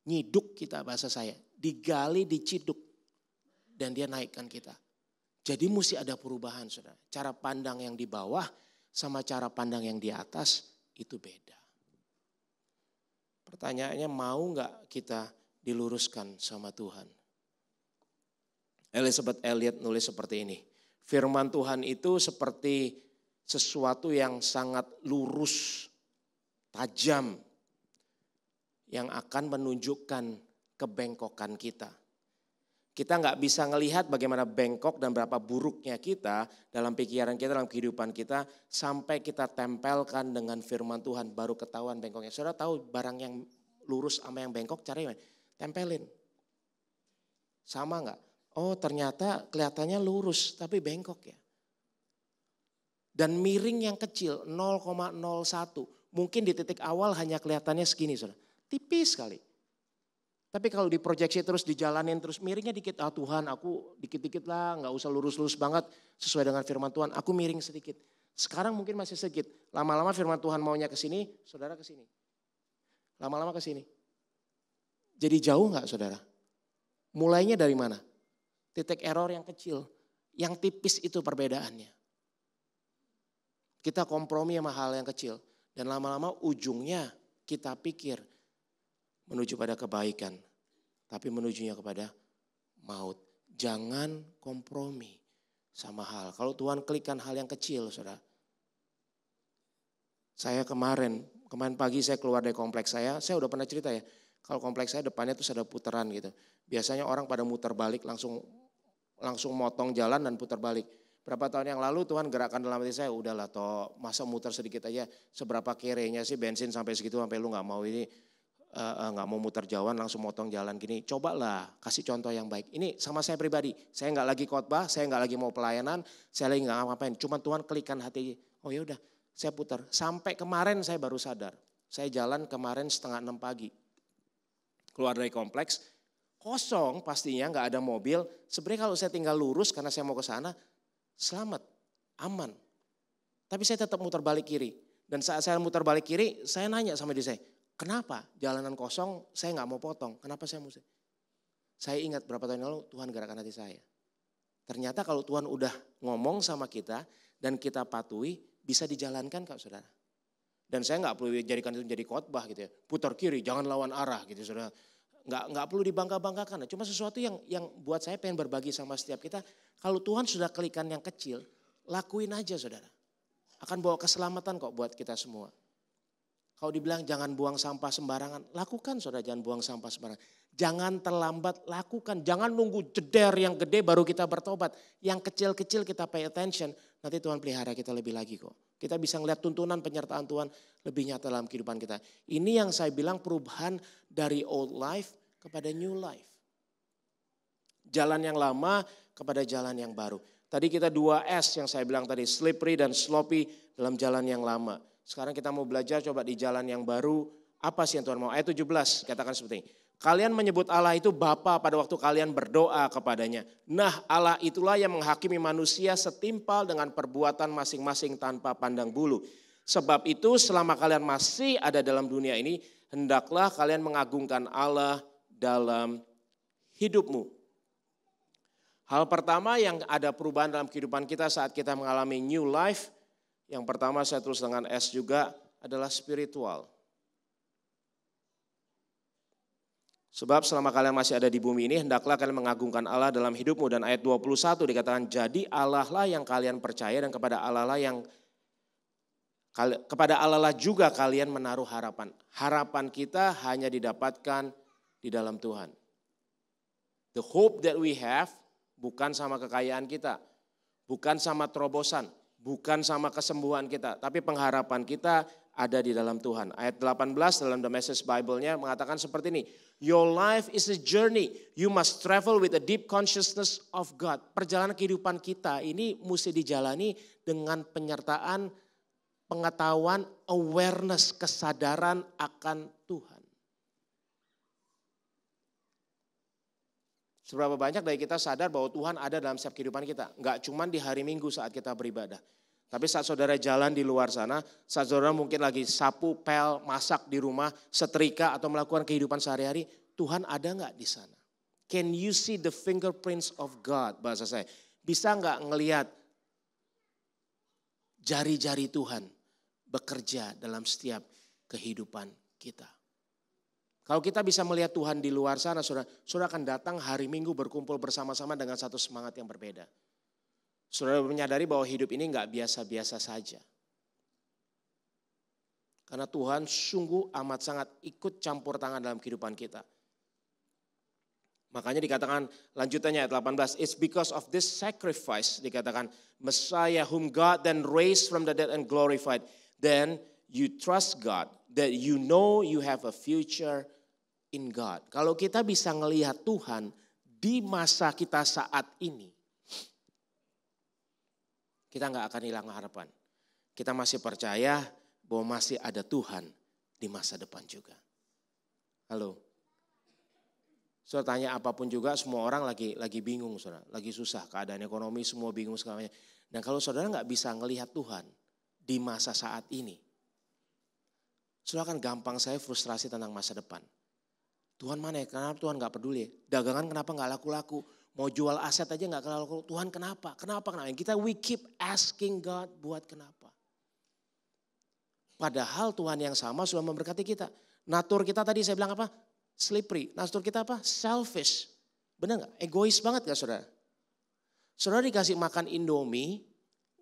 Nyiduk kita bahasa saya. Digali, diciduk. Dan dia naikkan kita. Jadi mesti ada perubahan saudara. Cara pandang yang di bawah sama cara pandang yang di atas itu beda. Pertanyaannya mau gak kita diluruskan sama Tuhan? Elizabeth Elliot nulis seperti ini. Firman Tuhan itu seperti sesuatu yang sangat lurus, tajam. Yang akan menunjukkan kebengkokan kita. Kita nggak bisa ngelihat bagaimana bengkok dan berapa buruknya kita dalam pikiran kita, dalam kehidupan kita. Sampai kita tempelkan dengan firman Tuhan baru ketahuan bengkoknya. Saudara tahu barang yang lurus sama yang bengkok caranya gimana? Tempelin. Sama nggak? Oh ternyata kelihatannya lurus tapi bengkok ya. Dan miring yang kecil 0,01. Mungkin di titik awal hanya kelihatannya segini saudara. Tipis sekali. Tapi kalau diproyeksi terus dijalanin terus miringnya dikit. Ah Tuhan aku dikit-dikit lah gak usah lurus-lurus banget sesuai dengan firman Tuhan. Aku miring sedikit. Sekarang mungkin masih sedikit. Lama-lama firman Tuhan maunya ke sini, saudara ke sini. Lama-lama ke sini. Jadi jauh gak saudara? Mulainya dari mana? Titik error yang kecil. Yang tipis itu perbedaannya. Kita kompromi sama hal yang kecil. Dan lama-lama ujungnya kita pikir menuju pada kebaikan. Tapi menujunya kepada maut. Jangan kompromi sama hal. Kalau Tuhan klikkan hal yang kecil saudara. Saya kemarin pagi saya keluar dari kompleks saya udah pernah cerita ya. Kalau kompleks saya depannya tuh ada putaran gitu. Biasanya orang pada muter balik langsung motong jalan dan putar balik. Berapa tahun yang lalu Tuhan gerakkan dalam hati saya, udahlah toh masa muter sedikit aja, seberapa kerenya sih bensin sampai segitu sampai lu gak mau ini, gak mau muter jauhan langsung motong jalan gini. Cobalah kasih contoh yang baik. Ini sama saya pribadi, saya gak lagi khotbah, saya gak lagi mau pelayanan, saya lagi gak ngapain. Cuma Tuhan klikkan hati, oh yaudah saya putar. Sampai kemarin saya baru sadar, saya jalan kemarin 5:30 pagi. Keluar dari kompleks, kosong pastinya gak ada mobil. Sebenarnya kalau saya tinggal lurus karena saya mau ke sana, selamat, aman. Tapi saya tetap muter balik kiri. Dan saat saya muter balik kiri, saya nanya sama diri saya, kenapa jalanan kosong saya gak mau potong? Kenapa saya mesti? Saya ingat berapa tahun lalu Tuhan gerakkan hati saya. Ternyata kalau Tuhan udah ngomong sama kita dan kita patuhi, bisa dijalankan Kak Saudara. Dan saya gak perlu jadikan itu jadi khotbah gitu ya. Putar kiri, jangan lawan arah gitu Saudara. Nggak perlu dibangga-banggakan. Cuma sesuatu yang buat saya pengen berbagi sama setiap kita. Kalau Tuhan sudah klikkan yang kecil, lakuin aja Saudara. Akan bawa keselamatan kok buat kita semua. Kalau dibilang jangan buang sampah sembarangan, lakukan Saudara, jangan buang sampah sembarangan. Jangan terlambat, lakukan. Jangan nunggu jeder yang gede baru kita bertobat. Yang kecil-kecil kita pay attention, nanti Tuhan pelihara kita lebih lagi kok. Kita bisa ngeliat tuntunan penyertaan Tuhan lebih nyata dalam kehidupan kita. Ini yang saya bilang perubahan dari old life kepada new life. Jalan yang lama kepada jalan yang baru. Tadi kita 2S yang saya bilang tadi, slippery dan sloppy dalam jalan yang lama. Sekarang kita mau belajar coba di jalan yang baru. Apa sih yang Tuhan mau? Ayat 17 katakan seperti ini. Kalian menyebut Allah itu Bapa pada waktu kalian berdoa kepadanya. Nah Allah itulah yang menghakimi manusia setimpal dengan perbuatan masing-masing tanpa pandang bulu. Sebab itu selama kalian masih ada dalam dunia ini, hendaklah kalian mengagungkan Allah dalam hidupmu. Hal pertama yang ada perubahan dalam kehidupan kita saat kita mengalami new life. Yang pertama saya tulis dengan S juga adalah spiritual. Sebab selama kalian masih ada di bumi ini, hendaklah kalian mengagungkan Allah dalam hidupmu. Dan ayat 21 dikatakan, jadi Allah lah yang kalian percaya dan kepada Allah lah juga kalian menaruh harapan. Harapan kita hanya didapatkan di dalam Tuhan. The hope that we have bukan sama kekayaan kita, bukan sama terobosan, bukan sama kesembuhan kita, tapi pengharapan kita ada di dalam Tuhan. Ayat 18 dalam The Message Bible-nya mengatakan seperti ini. Your life is a journey. You must travel with a deep consciousness of God. Perjalanan kehidupan kita ini mesti dijalani dengan penyertaan, pengetahuan, awareness, kesadaran akan Tuhan. Seberapa banyak dari kita sadar bahwa Tuhan ada dalam setiap kehidupan kita. Enggak cuma di hari Minggu saat kita beribadah. Tapi saat saudara jalan di luar sana, saat saudara mungkin lagi sapu, pel, masak di rumah, setrika atau melakukan kehidupan sehari-hari, Tuhan ada nggak di sana? Can you see the fingerprints of God, bahasa saya? Bisa nggak ngelihat jari-jari Tuhan bekerja dalam setiap kehidupan kita? Kalau kita bisa melihat Tuhan di luar sana, saudara akan datang hari Minggu berkumpul bersama-sama dengan satu semangat yang berbeda. Saudara menyadari bahwa hidup ini enggak biasa-biasa saja. Karena Tuhan sungguh amat sangat ikut campur tangan dalam kehidupan kita. Makanya dikatakan lanjutannya ayat 18. It's because of this sacrifice dikatakan Messiah whom God then raised from the dead and glorified. Then you trust God that you know you have a future in God. Kalau kita bisa ngelihat Tuhan di masa kita saat ini, kita nggak akan hilang harapan. Kita masih percaya bahwa masih ada Tuhan di masa depan juga. Halo. Saudara tanya apapun juga, semua orang lagi bingung, saudara. Lagi susah, keadaan ekonomi semua bingung segalanya. Dan kalau saudara nggak bisa ngelihat Tuhan di masa saat ini, saudara akan gampang saya frustrasi tentang masa depan. Tuhan mana ya? Kenapa Tuhan nggak peduli? Dagangan kenapa nggak laku-laku? Mau jual aset aja gak laku. Tuhan kenapa? Kenapa? We keep asking God buat kenapa. Padahal Tuhan yang sama sudah memberkati kita. Natur kita tadi saya bilang apa? Slippery. Natur kita apa? Selfish. Benar gak? Egois banget gak saudara? Saudara dikasih makan Indomie,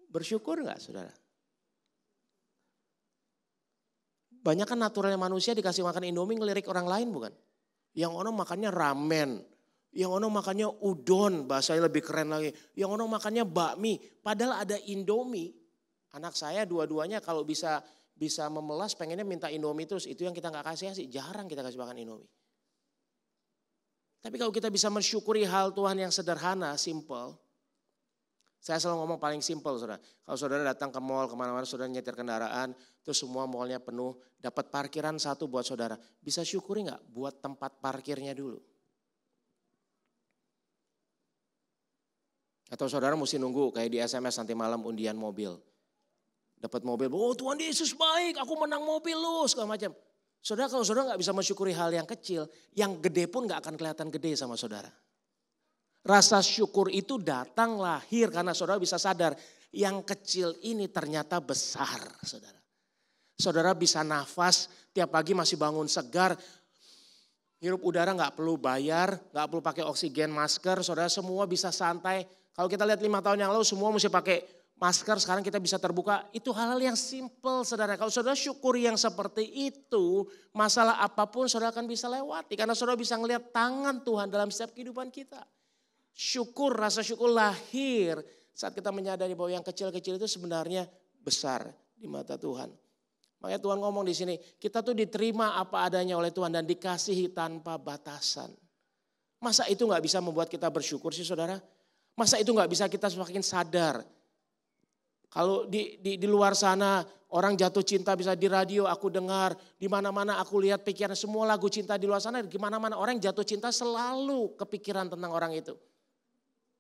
bersyukur gak saudara? Banyak kan naturalnya manusia dikasih makan Indomie ngelirik orang lain bukan? Yang orang makannya ramen. Yang ono makannya udon, bahasanya lebih keren lagi. Yang ono makannya bakmi, padahal ada Indomie. Anak saya dua-duanya kalau bisa memelas pengennya minta Indomie terus. Itu yang kita gak kasih, jarang kita kasih makan Indomie. Tapi kalau kita bisa mensyukuri hal Tuhan yang sederhana, simple. Saya selalu ngomong paling simple, saudara. Kalau saudara datang ke mall, kemana-mana saudara nyetir kendaraan, terus semua mallnya penuh, dapat parkiran satu buat saudara. Bisa syukuri gak buat tempat parkirnya dulu? Atau saudara mesti nunggu kayak di SMS nanti malam undian mobil. Dapat mobil, oh Tuhan Yesus baik, aku menang mobil lu, segala macam. Saudara kalau saudara gak bisa mensyukuri hal yang kecil, yang gede pun gak akan kelihatan gede sama saudara. Rasa syukur itu datang lahir karena saudara bisa sadar, yang kecil ini ternyata besar saudara. Saudara bisa nafas, tiap pagi masih bangun segar, hirup udara gak perlu bayar, gak perlu pakai oksigen, masker, saudara semua bisa santai. Kalau kita lihat 5 tahun yang lalu semua mesti pakai masker, sekarang kita bisa terbuka. Itu hal-hal yang simple saudara. Kalau saudara syukuri yang seperti itu, masalah apapun saudara akan bisa lewati. Karena saudara bisa ngelihat tangan Tuhan dalam setiap kehidupan kita. Syukur, rasa syukur lahir saat kita menyadari bahwa yang kecil-kecil itu sebenarnya besar di mata Tuhan. Makanya Tuhan ngomong di sini, kita tuh diterima apa adanya oleh Tuhan dan dikasihi tanpa batasan. Masa itu gak bisa membuat kita bersyukur sih saudara? Masa itu gak bisa kita semakin sadar? Kalau di luar sana orang jatuh cinta bisa di radio aku dengar, di mana-mana aku lihat pikiran semua lagu cinta di luar sana, di mana-mana orang jatuh cinta selalu kepikiran tentang orang itu.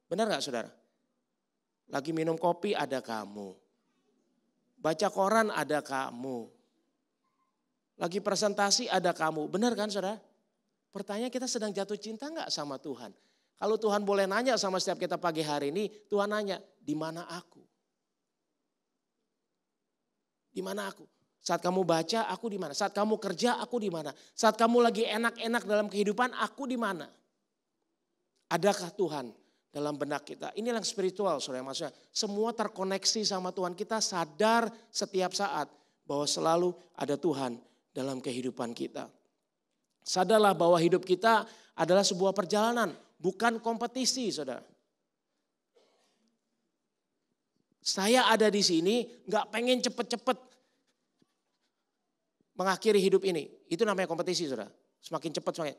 Benar gak saudara? Lagi minum kopi ada kamu. Baca koran ada kamu. Lagi presentasi ada kamu. Benar kan saudara? Pertanyaan kita sedang jatuh cinta gak sama Tuhan? Kalau Tuhan boleh nanya sama setiap kita pagi hari ini, Tuhan nanya, di mana aku? Di mana aku? Saat kamu baca, aku di mana? Saat kamu kerja, aku di mana? Saat kamu lagi enak-enak dalam kehidupan, aku di mana? Adakah Tuhan dalam benak kita? Ini yang spiritual, saudara. Maksudnya semua terkoneksi sama Tuhan. Kita sadar setiap saat bahwa selalu ada Tuhan dalam kehidupan kita. Sadarlah bahwa hidup kita adalah sebuah perjalanan, bukan kompetisi, saudara. Saya ada di sini gak pengen cepet-cepet mengakhiri hidup ini. Itu namanya kompetisi, saudara. Semakin cepat semakin.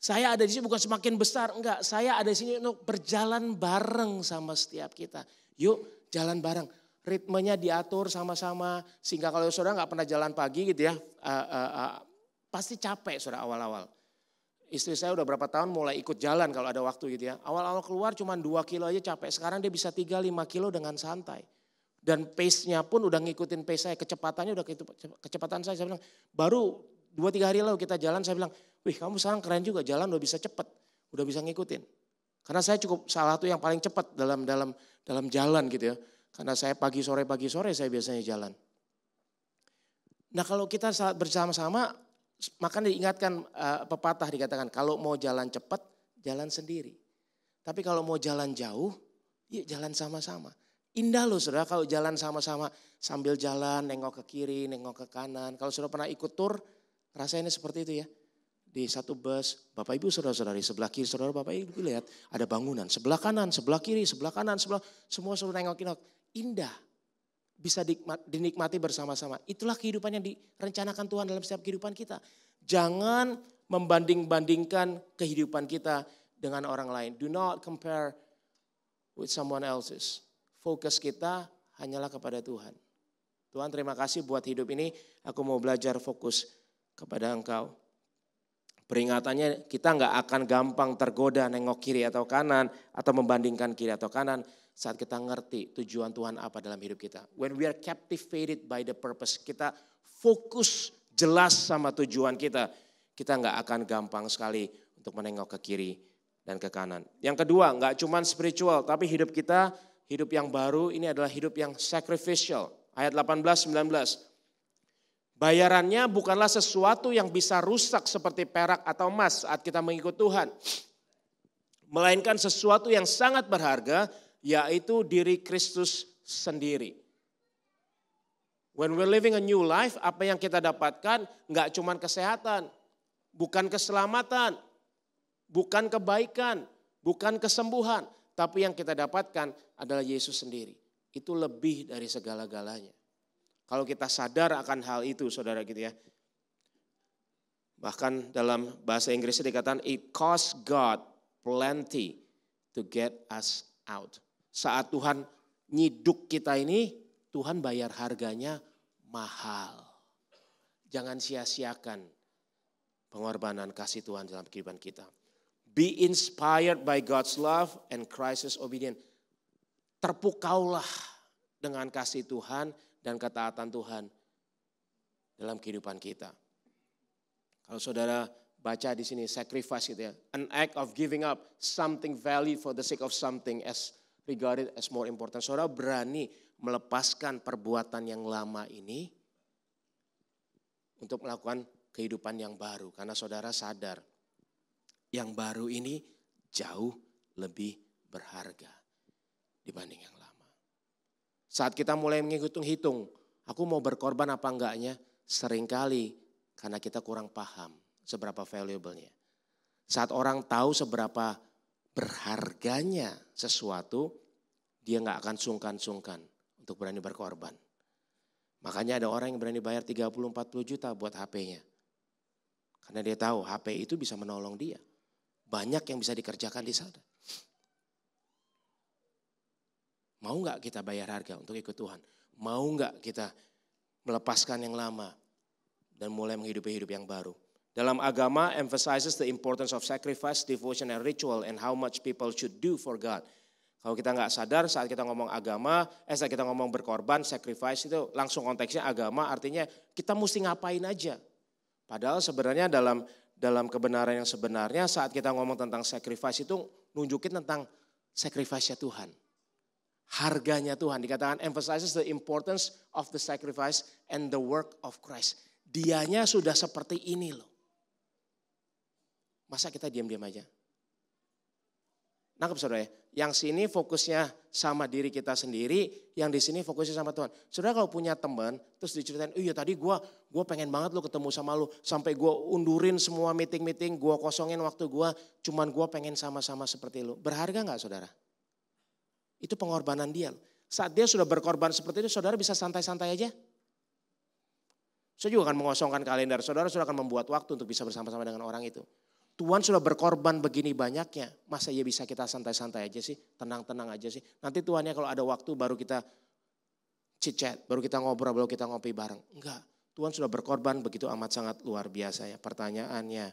Saya ada di sini bukan semakin besar, enggak. Saya ada di sini untuk berjalan bareng sama setiap kita. Yuk jalan bareng. Ritmenya diatur sama-sama. Sehingga kalau saudara gak pernah jalan pagi gitu ya. Pasti capek saudara awal-awal. Istri saya udah berapa tahun mulai ikut jalan kalau ada waktu gitu ya. Awal-awal keluar cuma 2 kilo aja capek. Sekarang dia bisa 3-5 kilo dengan santai. Dan pace-nya pun udah ngikutin pace saya. Kecepatannya udah kecepatan saya. Saya bilang baru 2-3 hari lalu kita jalan. Saya bilang wih kamu sekarang keren juga jalan udah bisa cepet. Udah bisa ngikutin. Karena saya cukup salah satu yang paling cepat dalam jalan gitu ya. Karena saya pagi sore saya biasanya jalan. Nah kalau kita saat bersama-sama. Maka diingatkan pepatah dikatakan kalau mau jalan cepat jalan sendiri. Tapi kalau mau jalan jauh yuk jalan sama-sama. Indah loh saudara kalau jalan sama-sama sambil jalan nengok ke kiri nengok ke kanan. Kalau saudara pernah ikut tur rasanya seperti itu ya. Di satu bus bapak ibu saudara-saudari sebelah kiri saudara bapak ibu lihat ada bangunan. Sebelah kanan sebelah kiri sebelah kanan semua saudara nengok-nengok. Indah. Bisa dinikmati bersama-sama. Itulah kehidupan yang direncanakan Tuhan dalam setiap kehidupan kita. Jangan membanding-bandingkan kehidupan kita dengan orang lain. Do not compare with someone else's. Fokus kita hanyalah kepada Tuhan. Tuhan terima kasih buat hidup ini. Aku mau belajar fokus kepada Engkau. Peringatannya kita nggak akan gampang tergoda nengok kiri atau kanan. Atau membandingkan kiri atau kanan. Saat kita ngerti tujuan Tuhan apa dalam hidup kita. When we are captivated by the purpose. Kita fokus jelas sama tujuan kita. Kita nggak akan gampang sekali untuk menengok ke kiri dan ke kanan. Yang kedua nggak cuma spiritual. Tapi hidup kita hidup yang baru ini adalah hidup yang sacrificial. Ayat 18-19. Bayarannya bukanlah sesuatu yang bisa rusak seperti perak atau emas saat kita mengikut Tuhan. Melainkan sesuatu yang sangat berharga. Yaitu diri Kristus sendiri. When we're living a new life, apa yang kita dapatkan gak cuma kesehatan, bukan keselamatan, bukan kebaikan, bukan kesembuhan, tapi yang kita dapatkan adalah Yesus sendiri. Itu lebih dari segala-galanya. Kalau kita sadar akan hal itu, saudara gitu ya. Bahkan dalam bahasa Inggrisnya dikatakan, it cost God plenty to get us out. Saat Tuhan nyiduk kita ini, Tuhan bayar harganya mahal. Jangan sia-siakan pengorbanan kasih Tuhan dalam kehidupan kita. Be inspired by God's love and Christ's obedience. Terpukaulah dengan kasih Tuhan dan ketaatan Tuhan dalam kehidupan kita. Kalau saudara baca di sini sacrifice gitu ya, an act of giving up something value for the sake of something as regarded as more important. Saudara berani melepaskan perbuatan yang lama ini untuk melakukan kehidupan yang baru. Karena saudara sadar yang baru ini jauh lebih berharga dibanding yang lama. Saat kita mulai menghitung-hitung, aku mau berkorban apa enggaknya, seringkali karena kita kurang paham seberapa valuable-nya. Saat orang tahu seberapa berharganya sesuatu, dia gak akan sungkan-sungkan untuk berani berkorban. Makanya ada orang yang berani bayar 30-40 juta buat HP-nya. Karena dia tahu HP itu bisa menolong dia. Banyak yang bisa dikerjakan di sana. Mau gak kita bayar harga untuk ikut Tuhan? Mau gak kita melepaskan yang lama dan mulai menghidupi hidup yang baru? Dalam agama emphasizes the importance of sacrifice, devotion and ritual and how much people should do for God. Kalau kita nggak sadar saat kita ngomong agama, saat kita ngomong berkorban, sacrifice itu langsung konteksnya agama, artinya kita mesti ngapain aja. Padahal sebenarnya dalam kebenaran yang sebenarnya saat kita ngomong tentang sacrifice itu nunjukin tentang sacrifice-nya Tuhan. Harganya Tuhan, dikatakan emphasizes the importance of the sacrifice and the work of Christ. Dianya sudah seperti ini loh. Masa kita diam-diam aja? Nangkep saudara ya? Yang sini fokusnya sama diri kita sendiri, yang di sini fokusnya sama Tuhan. Saudara kalau punya teman, terus diceritain, iya tadi gue pengen banget lo ketemu sama lo. Sampai gue undurin semua meeting-meeting, gue kosongin waktu gue, cuman gue pengen sama-sama seperti lo. Berharga gak saudara? Itu pengorbanan dia. Saat dia sudah berkorban seperti itu, saudara bisa santai-santai aja. Saya juga akan mengosongkan kalender, saudara sudah akan membuat waktu untuk bisa bersama-sama dengan orang itu. Tuhan sudah berkorban begini banyaknya, masa iya bisa kita santai-santai aja sih, tenang-tenang aja sih. Nanti Tuhannya kalau ada waktu baru kita chit-chat, baru kita ngobrol, baru kita ngopi bareng. Enggak, Tuhan sudah berkorban begitu amat sangat luar biasa ya. Pertanyaannya,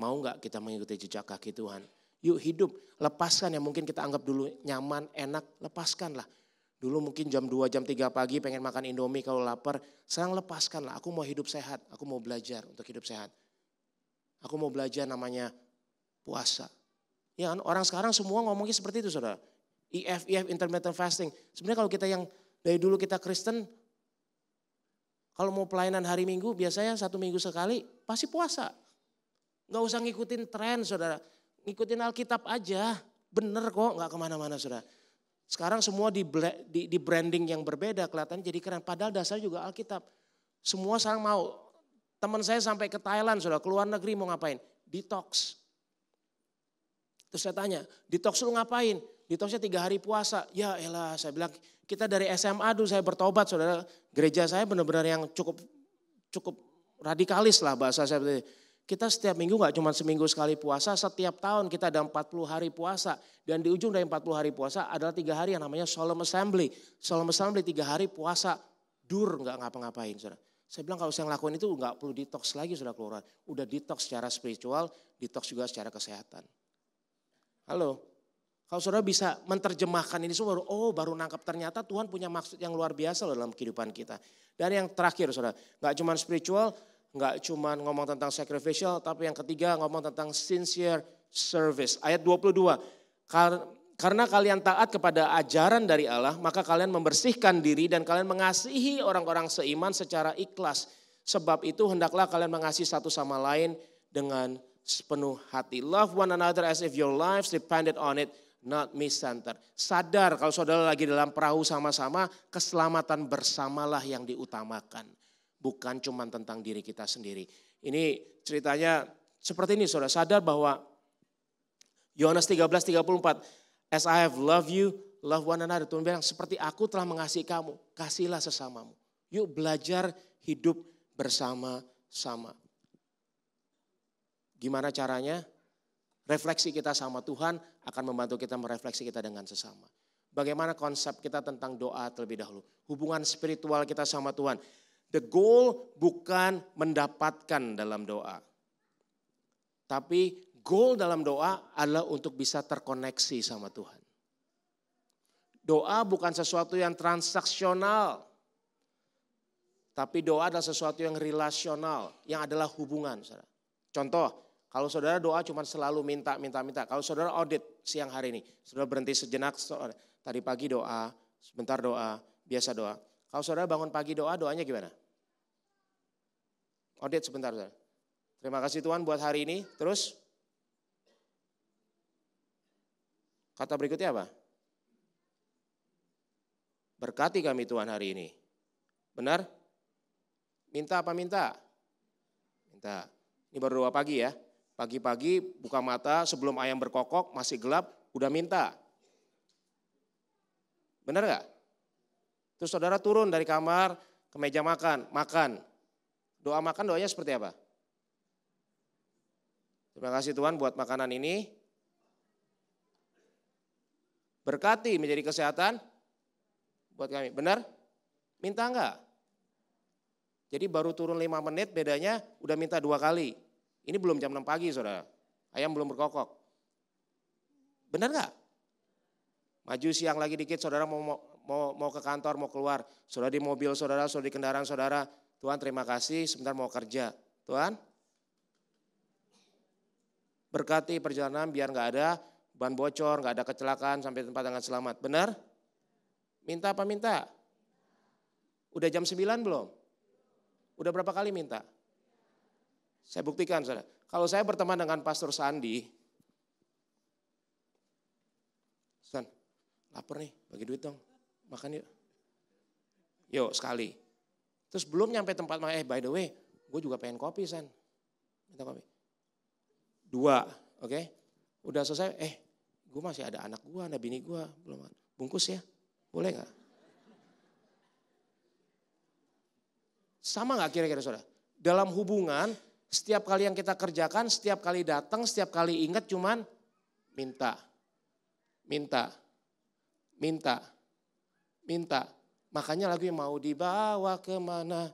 mau enggak kita mengikuti jejak kaki Tuhan? Yuk hidup, lepaskan yang mungkin kita anggap dulu nyaman, enak, lepaskanlah. Dulu mungkin jam 2, jam 3 pagi pengen makan Indomie kalau lapar. Sekarang lepaskanlah, aku mau hidup sehat, aku mau belajar untuk hidup sehat. Aku mau belajar namanya puasa. Ya kan, orang sekarang semua ngomongnya seperti itu saudara. IF, intermittent fasting. Sebenarnya kalau kita yang dari dulu kita Kristen, kalau mau pelayanan hari Minggu biasanya 1 minggu sekali pasti puasa. Gak usah ngikutin tren saudara. Ngikutin Alkitab aja. Bener kok, gak kemana-mana saudara. Sekarang semua di branding yang berbeda kelihatan jadi keren. Padahal dasarnya juga Alkitab. Semua sekarang mau. Teman saya sampai ke Thailand, sudah keluar negeri mau ngapain? Detox. Terus saya tanya, detox lu ngapain? Detoxnya 3 hari puasa. Ya elah, saya bilang kita dari SMA dulu saya bertobat saudara. Gereja saya benar-benar yang cukup radikalis lah bahasa saya. Kita setiap minggu gak cuma seminggu sekali puasa, setiap tahun kita ada 40 hari puasa. Dan di ujung dari 40 hari puasa adalah 3 hari yang namanya Solemn Assembly. Solemn Assembly 3 hari puasa, gak ngapa-ngapain saudara. Saya bilang kalau saya ngelakuin itu gak perlu detox lagi sudah keluar. Udah detox secara spiritual, detox juga secara kesehatan. Halo, kalau saudara bisa menerjemahkan ini semua, baru nangkap ternyata Tuhan punya maksud yang luar biasa loh dalam kehidupan kita. Dan yang terakhir saudara, gak cuma spiritual, gak cuma ngomong tentang sacrificial, tapi yang ketiga ngomong tentang sincere service. Ayat 22, karena kalian taat kepada ajaran dari Allah, maka kalian membersihkan diri dan kalian mengasihi orang-orang seiman secara ikhlas. Sebab itu hendaklah kalian mengasihi satu sama lain dengan sepenuh hati. Love one another as if your lives depended on it, not me-centered. Sadar kalau saudara lagi dalam perahu sama-sama, keselamatan bersamalah yang diutamakan. Bukan cuma tentang diri kita sendiri. Ini ceritanya seperti ini saudara, sadar bahwa Yohanes 13:34. As I have loved you, love one another. Tuhan bilang seperti aku telah mengasihi kamu, kasihlah sesamamu. Yuk belajar hidup bersama-sama. Gimana caranya? Refleksi kita sama Tuhan akan membantu kita merefleksi kita dengan sesama. Bagaimana konsep kita tentang doa terlebih dahulu. Hubungan spiritual kita sama Tuhan. The goal bukan mendapatkan dalam doa. Tapi goal dalam doa adalah untuk bisa terkoneksi sama Tuhan. Doa bukan sesuatu yang transaksional. Tapi doa adalah sesuatu yang relasional. Yang adalah hubungan. Contoh, kalau saudara doa cuma selalu minta. Kalau saudara audit siang hari ini. Saudara berhenti sejenak. Tadi pagi doa, sebentar doa, biasa doa. Kalau saudara bangun pagi doanya gimana? Audit sebentar. Saudara. Terima kasih Tuhan buat hari ini. Terus? Kata berikutnya apa? Berkati kami Tuhan hari ini. Benar? Minta apa minta? Minta. Ini baru doa pagi ya. Pagi-pagi buka mata sebelum ayam berkokok masih gelap udah minta. Benar gak? Terus saudara turun dari kamar ke meja makan. Doa makan doanya seperti apa? Terima kasih Tuhan buat makanan ini. Berkati menjadi kesehatan buat kami. Benar? Minta enggak? Jadi baru turun 5 menit bedanya udah minta 2 kali. Ini belum jam 6 pagi saudara. Ayam belum berkokok. Benar enggak? Maju siang lagi dikit saudara mau ke kantor, mau keluar. Saudara di mobil saudara, saudara di kendaraan saudara. Tuhan terima kasih sebentar mau kerja. Tuhan berkati perjalanan biar enggak ada ban bocor, nggak ada kecelakaan sampai tempat dengan selamat. Benar? Minta apa minta? Udah jam 9 belum? Udah berapa kali minta? Saya buktikan saudara. Kalau saya berteman dengan Pastor Sandi. San, lapar nih, bagi duit dong. Makan yuk. Yuk sekali. Terus belum nyampe tempat makan, by the way, gue juga pengen kopi San. Minta kopi. 2, oke. Udah selesai, gue masih ada anak gue, ada bini gue, belum bungkus ya, boleh gak? Sama gak kira-kira saudara? Dalam hubungan, setiap kali yang kita kerjakan, setiap kali datang, setiap kali ingat cuman minta. Makanya lagu yang mau dibawa kemana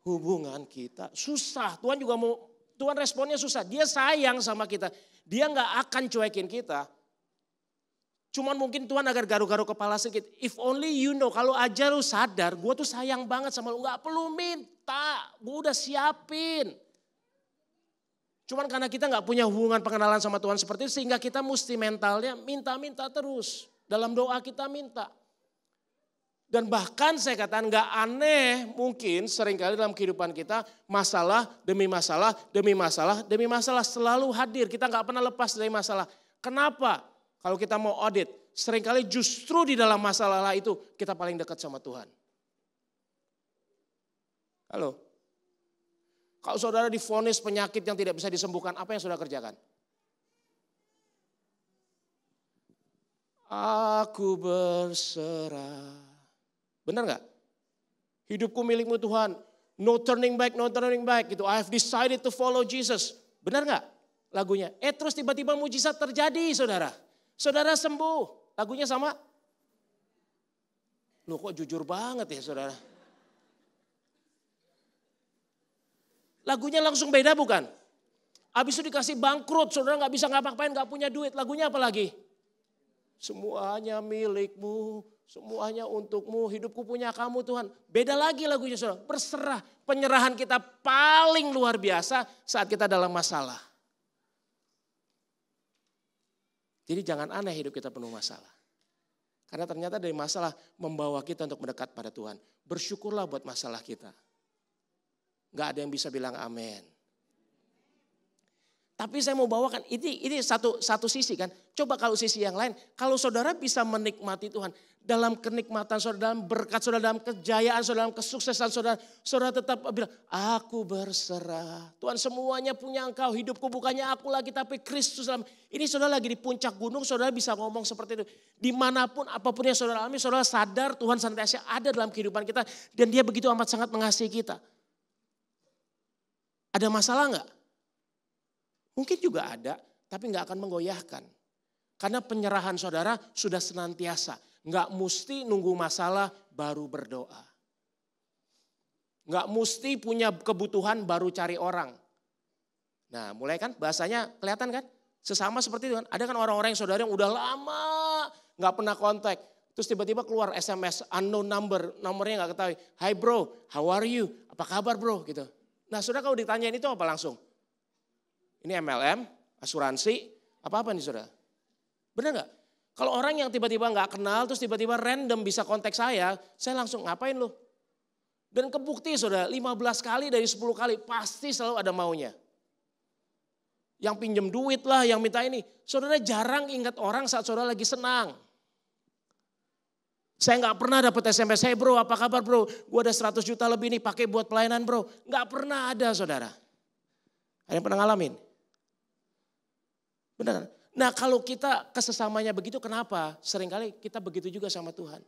hubungan kita. Susah, Tuhan juga mau, Tuhan responnya susah. Dia sayang sama kita. Dia gak akan cuekin kita. Cuman mungkin Tuhan agar garu-garu kepala sedikit. If only you know, kalau aja lu sadar, gue tuh sayang banget sama lu. Gak perlu minta, gue udah siapin. Cuman karena kita gak punya hubungan pengenalan sama Tuhan seperti itu, sehingga kita mesti mentalnya minta-minta terus. Dalam doa kita minta. Dan bahkan saya katakan gak aneh mungkin seringkali dalam kehidupan kita masalah demi masalah selalu hadir. Kita gak pernah lepas dari masalah. Kenapa? Kalau kita mau audit, seringkali justru di dalam masalah itu kita paling dekat sama Tuhan. Halo? Kalau saudara divonis penyakit yang tidak bisa disembuhkan, apa yang saudara kerjakan? Aku berserah. Benar gak? Hidupku milikmu Tuhan. No turning back gitu. I have decided to follow Jesus. Benar gak lagunya? Terus tiba-tiba mujizat terjadi saudara. Saudara sembuh. Lagunya sama? Loh kok jujur banget ya saudara? Lagunya langsung beda bukan? Habis itu dikasih bangkrut. Saudara gak bisa ngapa-ngapain, gak punya duit. Lagunya apa lagi? Semuanya milikmu. Semuanya untukmu, hidupku punya kamu Tuhan. Beda lagi lagunya saudara, berserah. Penyerahan kita paling luar biasa saat kita dalam masalah. Jadi jangan aneh hidup kita penuh masalah. Karena ternyata dari masalah membawa kita untuk mendekat pada Tuhan. Bersyukurlah buat masalah kita. Gak ada yang bisa bilang amin. Tapi saya mau bawakan, ini satu sisi kan. Coba kalau sisi yang lain, kalau saudara bisa menikmati Tuhan. Dalam kenikmatan saudara, dalam berkat saudara, dalam kejayaan saudara, dalam kesuksesan saudara. Saudara tetap bilang, aku berserah. Tuhan semuanya punya engkau, hidupku bukannya aku lagi tapi Kristus dalam. Ini saudara lagi di puncak gunung, saudara bisa ngomong seperti itu. Dimanapun, apapun yang saudara alami, saudara sadar Tuhan senantiasa ada dalam kehidupan kita. Dan dia begitu amat sangat mengasihi kita. Ada masalah enggak? Mungkin juga ada, tapi nggak akan menggoyahkan. Karena penyerahan saudara sudah senantiasa. Nggak mesti nunggu masalah baru berdoa. Nggak mesti punya kebutuhan baru cari orang. Nah mulai kan bahasanya kelihatan kan? Sesama seperti itu kan. Ada kan orang-orang yang saudara yang udah lama nggak pernah kontak. Terus tiba-tiba keluar SMS unknown number, nomornya nggak ketahui. Hi bro, how are you? Apa kabar bro? Gitu. Nah saudara kalau ditanyain itu apa langsung? Ini MLM, asuransi, apa-apa nih saudara? Benar gak? Kalau orang yang tiba-tiba gak kenal terus tiba-tiba random bisa kontak saya langsung ngapain lu? Dan kebukti saudara 15 kali dari 10 kali pasti selalu ada maunya. Yang pinjem duit lah, yang minta ini. Saudara jarang ingat orang saat saudara lagi senang. Saya gak pernah dapat SMS, hey bro apa kabar bro? Gue ada 100 juta lebih nih pakai buat pelayanan bro. Gak pernah ada saudara. Ada yang pernah ngalamin? Benar. Nah kalau kita kesesamanya begitu kenapa? Seringkali kita begitu juga sama Tuhan.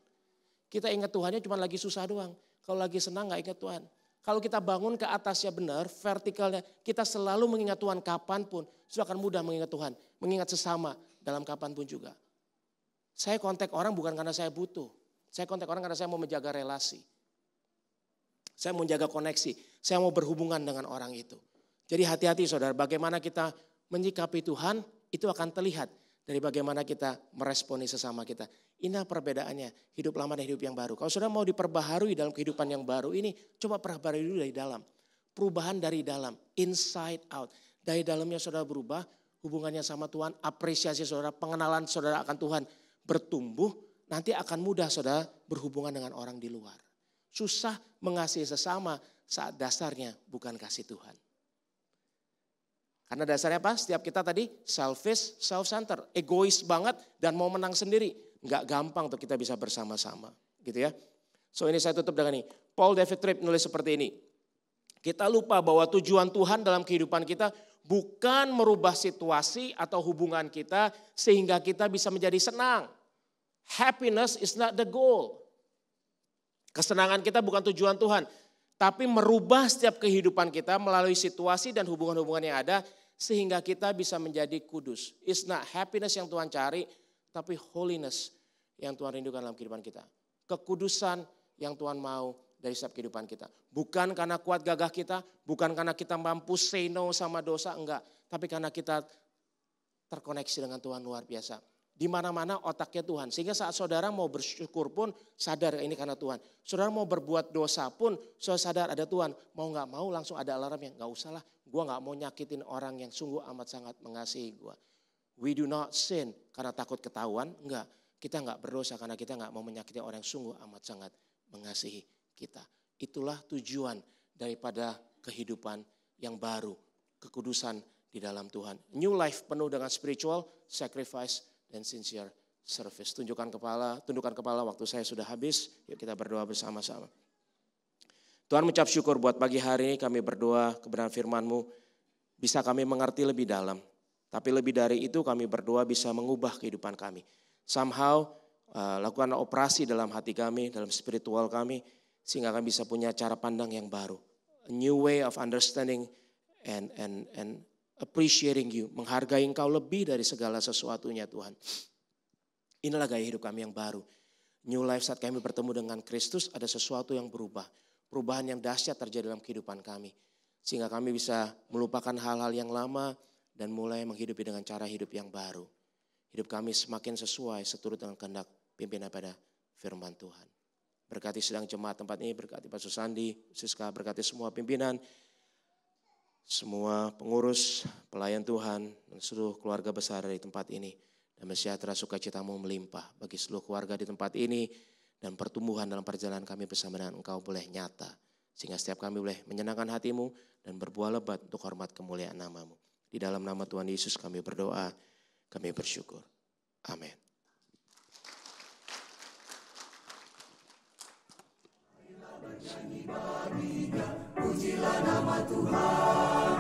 Kita ingat Tuhannya cuma lagi susah doang. Kalau lagi senang gak ingat Tuhan. Kalau kita bangun ke atasnya benar, vertikalnya kita selalu mengingat Tuhan kapanpun. Sudah akan mudah mengingat Tuhan. Mengingat sesama dalam kapanpun juga. Saya kontak orang bukan karena saya butuh. Saya kontak orang karena saya mau menjaga relasi. Saya mau menjaga koneksi. Saya mau berhubungan dengan orang itu. Jadi hati-hati saudara, bagaimana kita menyikapi Tuhan itu akan terlihat dari bagaimana kita meresponi sesama kita. Inilah perbedaannya hidup lama dan hidup yang baru. Kalau saudara mau diperbaharui dalam kehidupan yang baru ini, coba perbaharui dulu dari dalam. Perubahan dari dalam, inside out. Dari dalamnya saudara berubah, hubungannya sama Tuhan, apresiasi saudara, pengenalan saudara akan Tuhan bertumbuh. Nanti akan mudah saudara berhubungan dengan orang di luar. Susah mengasihi sesama saat dasarnya bukan kasih Tuhan. Karena dasarnya apa? Setiap kita tadi selfish, self-centered, egois banget dan mau menang sendiri. Enggak gampang untuk kita bisa bersama-sama, gitu ya. So ini saya tutup dengan ini. Paul David Tripp nulis seperti ini. Kita lupa bahwa tujuan Tuhan dalam kehidupan kita bukan merubah situasi atau hubungan kita sehingga kita bisa menjadi senang. Happiness is not the goal. Kesenangan kita bukan tujuan Tuhan. Tapi merubah setiap kehidupan kita melalui situasi dan hubungan-hubungan yang ada sehingga kita bisa menjadi kudus. It's not happiness yang Tuhan cari, tapi holiness yang Tuhan rindukan dalam kehidupan kita. Kekudusan yang Tuhan mau dari setiap kehidupan kita. Bukan karena kuat gagah kita, bukan karena kita mampu say no sama dosa, enggak. Tapi karena kita terkoneksi dengan Tuhan luar biasa. Di mana-mana otaknya Tuhan. Sehingga saat saudara mau bersyukur pun sadar ini karena Tuhan. Saudara mau berbuat dosa pun saudara sadar ada Tuhan. Mau gak mau langsung ada alarmnya. Gak usah lah, gue gak mau nyakitin orang yang sungguh amat sangat mengasihi gue. We do not sin karena takut ketahuan. Enggak, kita gak berdosa karena kita gak mau menyakiti orang yang sungguh amat sangat mengasihi kita. Itulah tujuan daripada kehidupan yang baru. Kekudusan di dalam Tuhan. New life penuh dengan spiritual sacrifice dan sincere service. Tundukkan kepala waktu saya sudah habis. Yuk kita berdoa bersama-sama. Tuhan mengucap syukur buat pagi hari ini kami berdoa kebenaran firman-Mu bisa kami mengerti lebih dalam. Tapi lebih dari itu kami berdoa bisa mengubah kehidupan kami. Somehow lakukan operasi dalam hati kami, dalam spiritual kami. Sehingga kami bisa punya cara pandang yang baru. A new way of understanding and appreciating you, menghargai Engkau lebih dari segala sesuatunya Tuhan. Inilah gaya hidup kami yang baru. New life saat kami bertemu dengan Kristus ada sesuatu yang berubah. Perubahan yang dahsyat terjadi dalam kehidupan kami. Sehingga kami bisa melupakan hal-hal yang lama dan mulai menghidupi dengan cara hidup yang baru. Hidup kami semakin sesuai seturut dengan kehendak pimpinan pada firman Tuhan. Berkati sedang jemaat tempat ini, berkati Pak Susandi, Siska, berkati semua pimpinan, semua pengurus, pelayan Tuhan, dan seluruh keluarga besar dari tempat ini. Dan sejahtera sukacitamu melimpah bagi seluruh keluarga di tempat ini. Dan pertumbuhan dalam perjalanan kami bersama dengan Engkau boleh nyata. Sehingga setiap kami boleh menyenangkan hatimu dan berbuah lebat untuk hormat kemuliaan nama-Mu. Di dalam nama Tuhan Yesus kami berdoa, kami bersyukur. Amin. Pujilah nama Tuhan,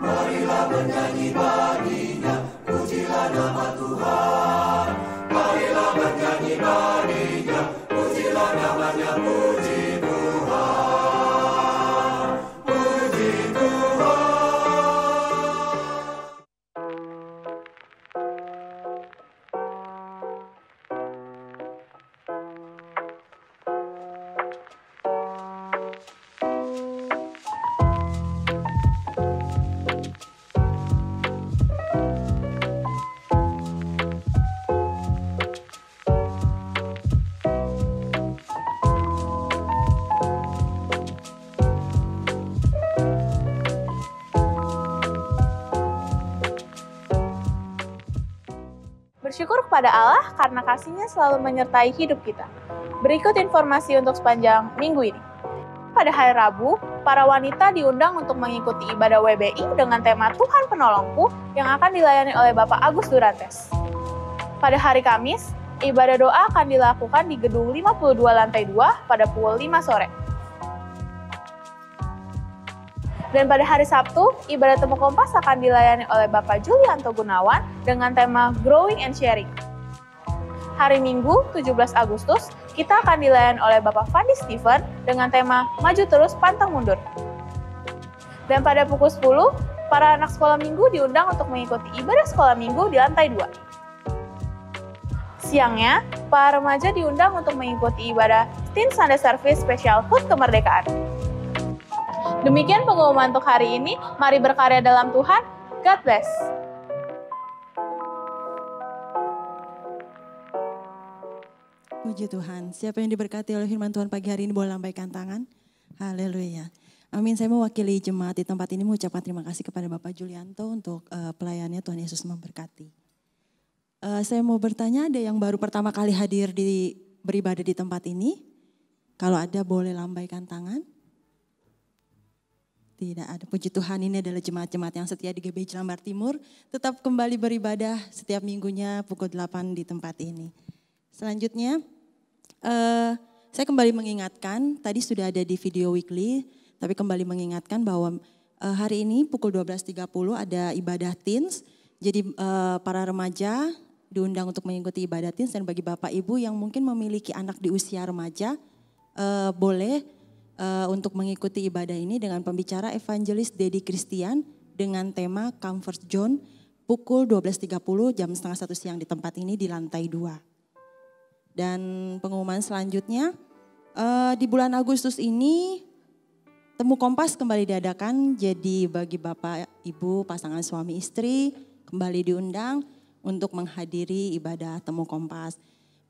marilah bernyanyi baginya. Pujilah nama Tuhan, marilah bernyanyi baginya. Pujilah namanya, puji Tuhan, puji Tuhan. Bersyukur kepada Allah karena kasih-Nya selalu menyertai hidup kita. Berikut informasi untuk sepanjang minggu ini. Pada hari Rabu, para wanita diundang untuk mengikuti ibadah WBI dengan tema Tuhan Penolongku yang akan dilayani oleh Bapak Agus Durantes. Pada hari Kamis, ibadah doa akan dilakukan di gedung 52 lantai 2 pada pukul 5 sore. Dan pada hari Sabtu, ibadah temu kompas akan dilayani oleh Bapak Julianto Gunawan dengan tema Growing and Sharing. Hari Minggu, 17 Agustus, kita akan dilayani oleh Bapak Fandi Steven dengan tema Maju Terus Pantang Mundur. Dan pada pukul 10, para anak sekolah minggu diundang untuk mengikuti ibadah sekolah minggu di lantai 2. Siangnya, para remaja diundang untuk mengikuti ibadah Teen Sunday Service Special HUT Kemerdekaan. Demikian pengumuman untuk hari ini. Mari berkarya dalam Tuhan. God bless. Puji Tuhan. Siapa yang diberkati oleh firman Tuhan pagi hari ini boleh lambaikan tangan. Haleluya. Amin. Saya mewakili jemaat di tempat ini mengucapkan terima kasih kepada Bapak Julianto untuk pelayanannya. Tuhan Yesus memberkati. Saya mau bertanya, ada yang baru pertama kali hadir beribadah di tempat ini? Kalau ada boleh lambaikan tangan. Tidak ada. Puji Tuhan, ini adalah jemaat-jemaat yang setia di GBI Jelambar Timur. Tetap kembali beribadah setiap minggunya pukul 8 di tempat ini. Selanjutnya, saya kembali mengingatkan, tadi sudah ada di video weekly, tapi kembali mengingatkan bahwa hari ini pukul 12.30 ada ibadah teens. Jadi para remaja diundang untuk mengikuti ibadah teens, dan bagi Bapak Ibu yang mungkin memiliki anak di usia remaja, boleh untuk mengikuti ibadah ini dengan pembicara evangelis Dedi Christian dengan tema Comfort Zone pukul 12.30 jam 12:30 siang di tempat ini di lantai 2. Dan pengumuman selanjutnya, di bulan Agustus ini Temu Kompas kembali diadakan, jadi bagi Bapak Ibu pasangan suami istri kembali diundang untuk menghadiri ibadah Temu Kompas.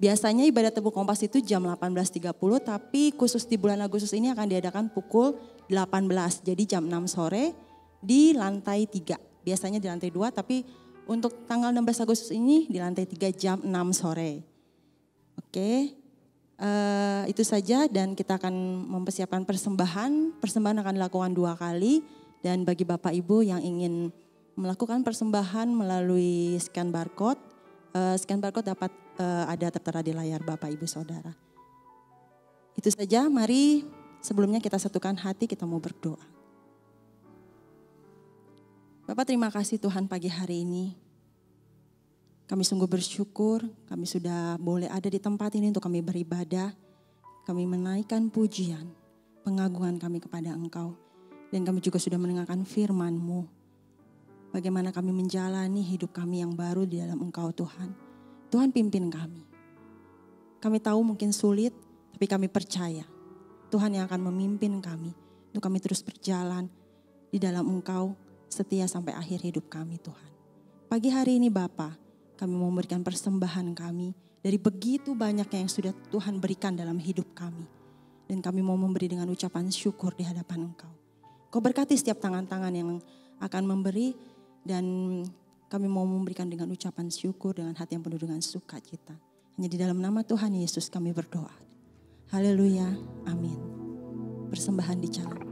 Biasanya ibadah Temu Kompas itu jam 18.30, tapi khusus di bulan Agustus ini akan diadakan pukul 18, jadi jam 6 sore di lantai 3. Biasanya di lantai 2, tapi untuk tanggal 16 Agustus ini di lantai 3 jam 6 sore. Oke, itu saja, dan kita akan mempersiapkan persembahan. Persembahan akan dilakukan 2 kali, dan bagi Bapak Ibu yang ingin melakukan persembahan melalui scan barcode dapat ada tertera di layar Bapak Ibu Saudara. Itu saja, mari sebelumnya kita satukan hati, kita mau berdoa. Bapak, terima kasih Tuhan pagi hari ini. Kami sungguh bersyukur, kami sudah boleh ada di tempat ini untuk kami beribadah. Kami menaikkan pujian, pengagungan kami kepada Engkau. Dan kami juga sudah mendengarkan firman-Mu. Bagaimana kami menjalani hidup kami yang baru di dalam Engkau Tuhan. Tuhan pimpin kami. Kami tahu mungkin sulit, tapi kami percaya Tuhan yang akan memimpin kami. Untuk kami terus berjalan di dalam Engkau setia sampai akhir hidup kami Tuhan. Pagi hari ini Bapa, kami mau memberikan persembahan kami dari begitu banyaknya yang sudah Tuhan berikan dalam hidup kami. Dan kami mau memberi dengan ucapan syukur di hadapan Engkau. Kau berkati setiap tangan-tangan yang akan memberi, dan kami mau memberikan dengan ucapan syukur dengan hati yang penuh dengan sukacita. Hanya di dalam nama Tuhan Yesus kami berdoa. Haleluya, amin. Persembahan dijalankan.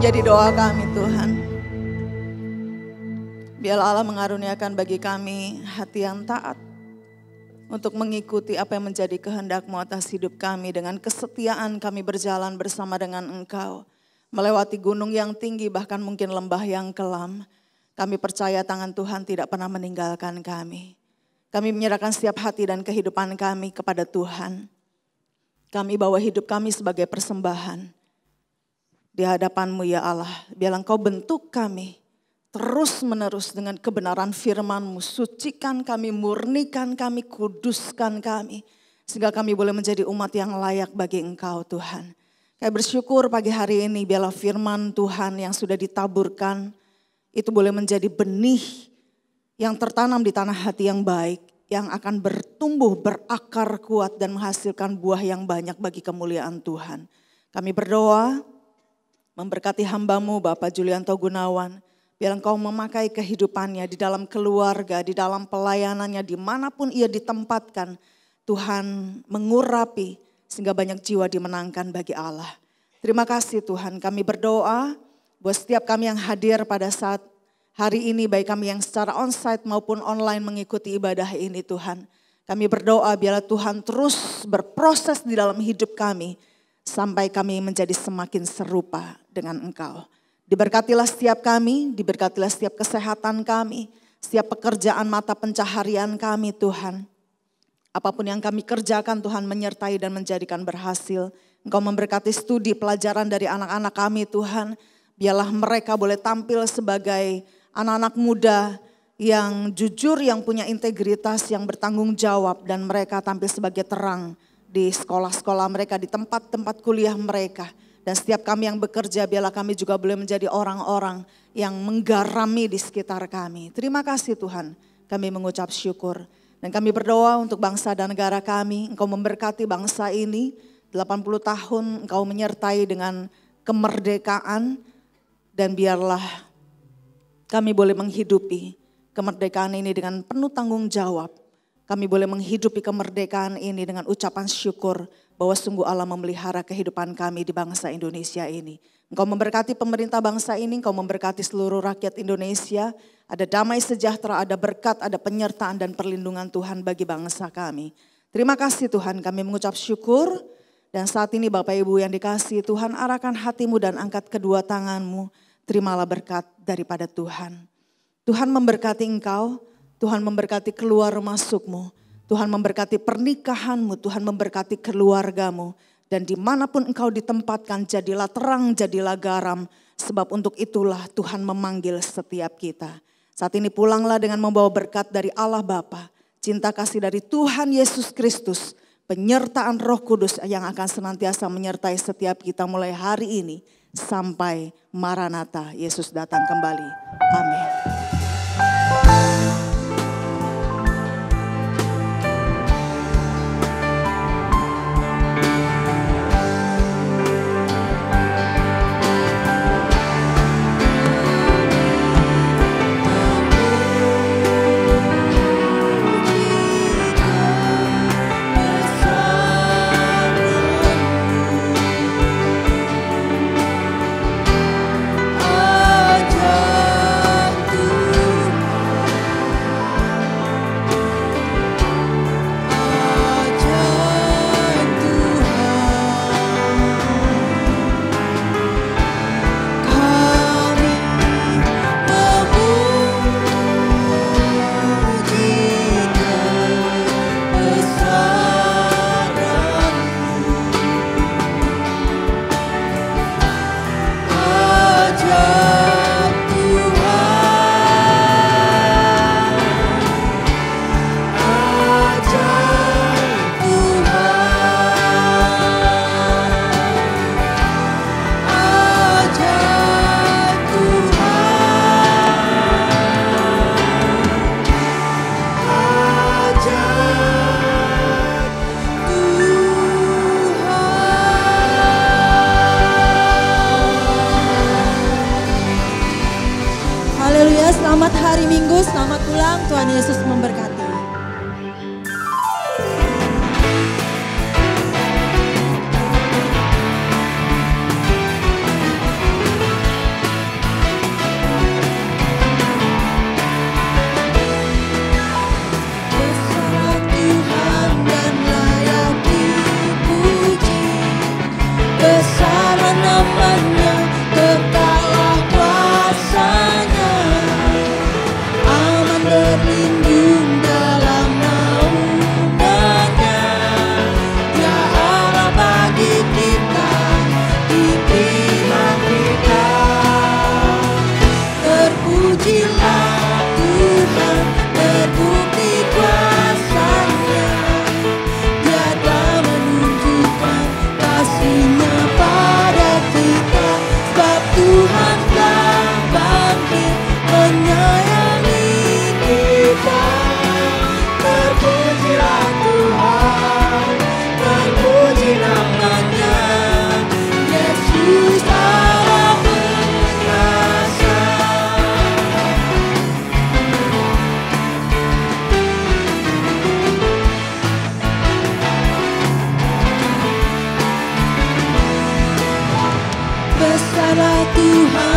menjadi doa kami Tuhan. Biarlah Allah mengaruniakan bagi kami hati yang taat untuk mengikuti apa yang menjadi kehendak-Mu atas hidup kami. Dengan kesetiaan kami berjalan bersama dengan Engkau. Melewati gunung yang tinggi, bahkan mungkin lembah yang kelam. Kami percaya tangan Tuhan tidak pernah meninggalkan kami. Kami menyerahkan setiap hati dan kehidupan kami kepada Tuhan. Kami bawa hidup kami sebagai persembahan di hadapan-Mu ya Allah. Biarlah Engkau bentuk kami terus menerus dengan kebenaran firman-Mu. Sucikan kami, murnikan kami, kuduskan kami. Sehingga kami boleh menjadi umat yang layak bagi Engkau Tuhan. Kami bersyukur pagi hari ini biarlah firman Tuhan yang sudah ditaburkan itu boleh menjadi benih yang tertanam di tanah hati yang baik. Yang akan bertumbuh, berakar kuat dan menghasilkan buah yang banyak bagi kemuliaan Tuhan. Kami berdoa memberkati hamba-Mu Bapak Julianto Gunawan. Biar Engkau memakai kehidupannya di dalam keluarga, di dalam pelayanannya, dimanapun ia ditempatkan. Tuhan mengurapi sehingga banyak jiwa dimenangkan bagi Allah. Terima kasih Tuhan, kami berdoa buat setiap kami yang hadir pada saat hari ini, baik kami yang secara onsite maupun online mengikuti ibadah ini Tuhan. Kami berdoa biarlah Tuhan terus berproses di dalam hidup kami. Sampai kami menjadi semakin serupa dengan Engkau. Diberkatilah setiap kami, diberkatilah setiap kesehatan kami. Setiap pekerjaan mata pencaharian kami Tuhan. Apapun yang kami kerjakan Tuhan menyertai dan menjadikan berhasil. Engkau memberkati studi pelajaran dari anak-anak kami Tuhan. Biarlah mereka boleh tampil sebagai anak-anak muda yang jujur, yang punya integritas, yang bertanggung jawab. Dan mereka tampil sebagai terang di sekolah-sekolah mereka, di tempat-tempat kuliah mereka. Dan setiap kami yang bekerja, biarlah kami juga boleh menjadi orang-orang yang menggarami di sekitar kami. Terima kasih Tuhan, kami mengucap syukur. Dan kami berdoa untuk bangsa dan negara kami. Engkau memberkati bangsa ini, 80 tahun Engkau menyertai dengan kemerdekaan. Dan biarlah kami boleh menghidupi kemerdekaan ini dengan penuh tanggung jawab. Kami boleh menghidupi kemerdekaan ini dengan ucapan syukur bahwa sungguh Allah memelihara kehidupan kami di bangsa Indonesia ini. Engkau memberkati pemerintah bangsa ini, Engkau memberkati seluruh rakyat Indonesia. Ada damai sejahtera, ada berkat, ada penyertaan dan perlindungan Tuhan bagi bangsa kami. Terima kasih Tuhan, kami mengucap syukur. Dan saat ini Bapak Ibu yang dikasihi Tuhan, arahkan hatimu dan angkat kedua tanganmu. Terimalah berkat daripada Tuhan. Tuhan memberkati engkau, Tuhan memberkati keluar masukmu. Tuhan memberkati pernikahanmu, Tuhan memberkati keluargamu. Dan dimanapun engkau ditempatkan, jadilah terang, jadilah garam. Sebab untuk itulah Tuhan memanggil setiap kita. Saat ini pulanglah dengan membawa berkat dari Allah Bapa, cinta kasih dari Tuhan Yesus Kristus, penyertaan Roh Kudus yang akan senantiasa menyertai setiap kita mulai hari ini sampai Maranatha, Yesus datang kembali. Amin. Selamat hari Minggu, selamat pulang, Tuhan Yesus memberkati. Besar Tuhan dan layak dipuji, besar namanya, kekal kuasanya. Berlindung dalam naungannya, Dia Allah bagi kita, di pihak kita. Terpujilah Tuhan, terbukti kuasanya, Dia telah menunjukkan kasih-Nya pada kita. Sebab Tuhan telah bangkit menyayangi kita. Terpujilah Tuhan, terpuji namanya, Yesus Allah perkasa. Besarlah Tuhan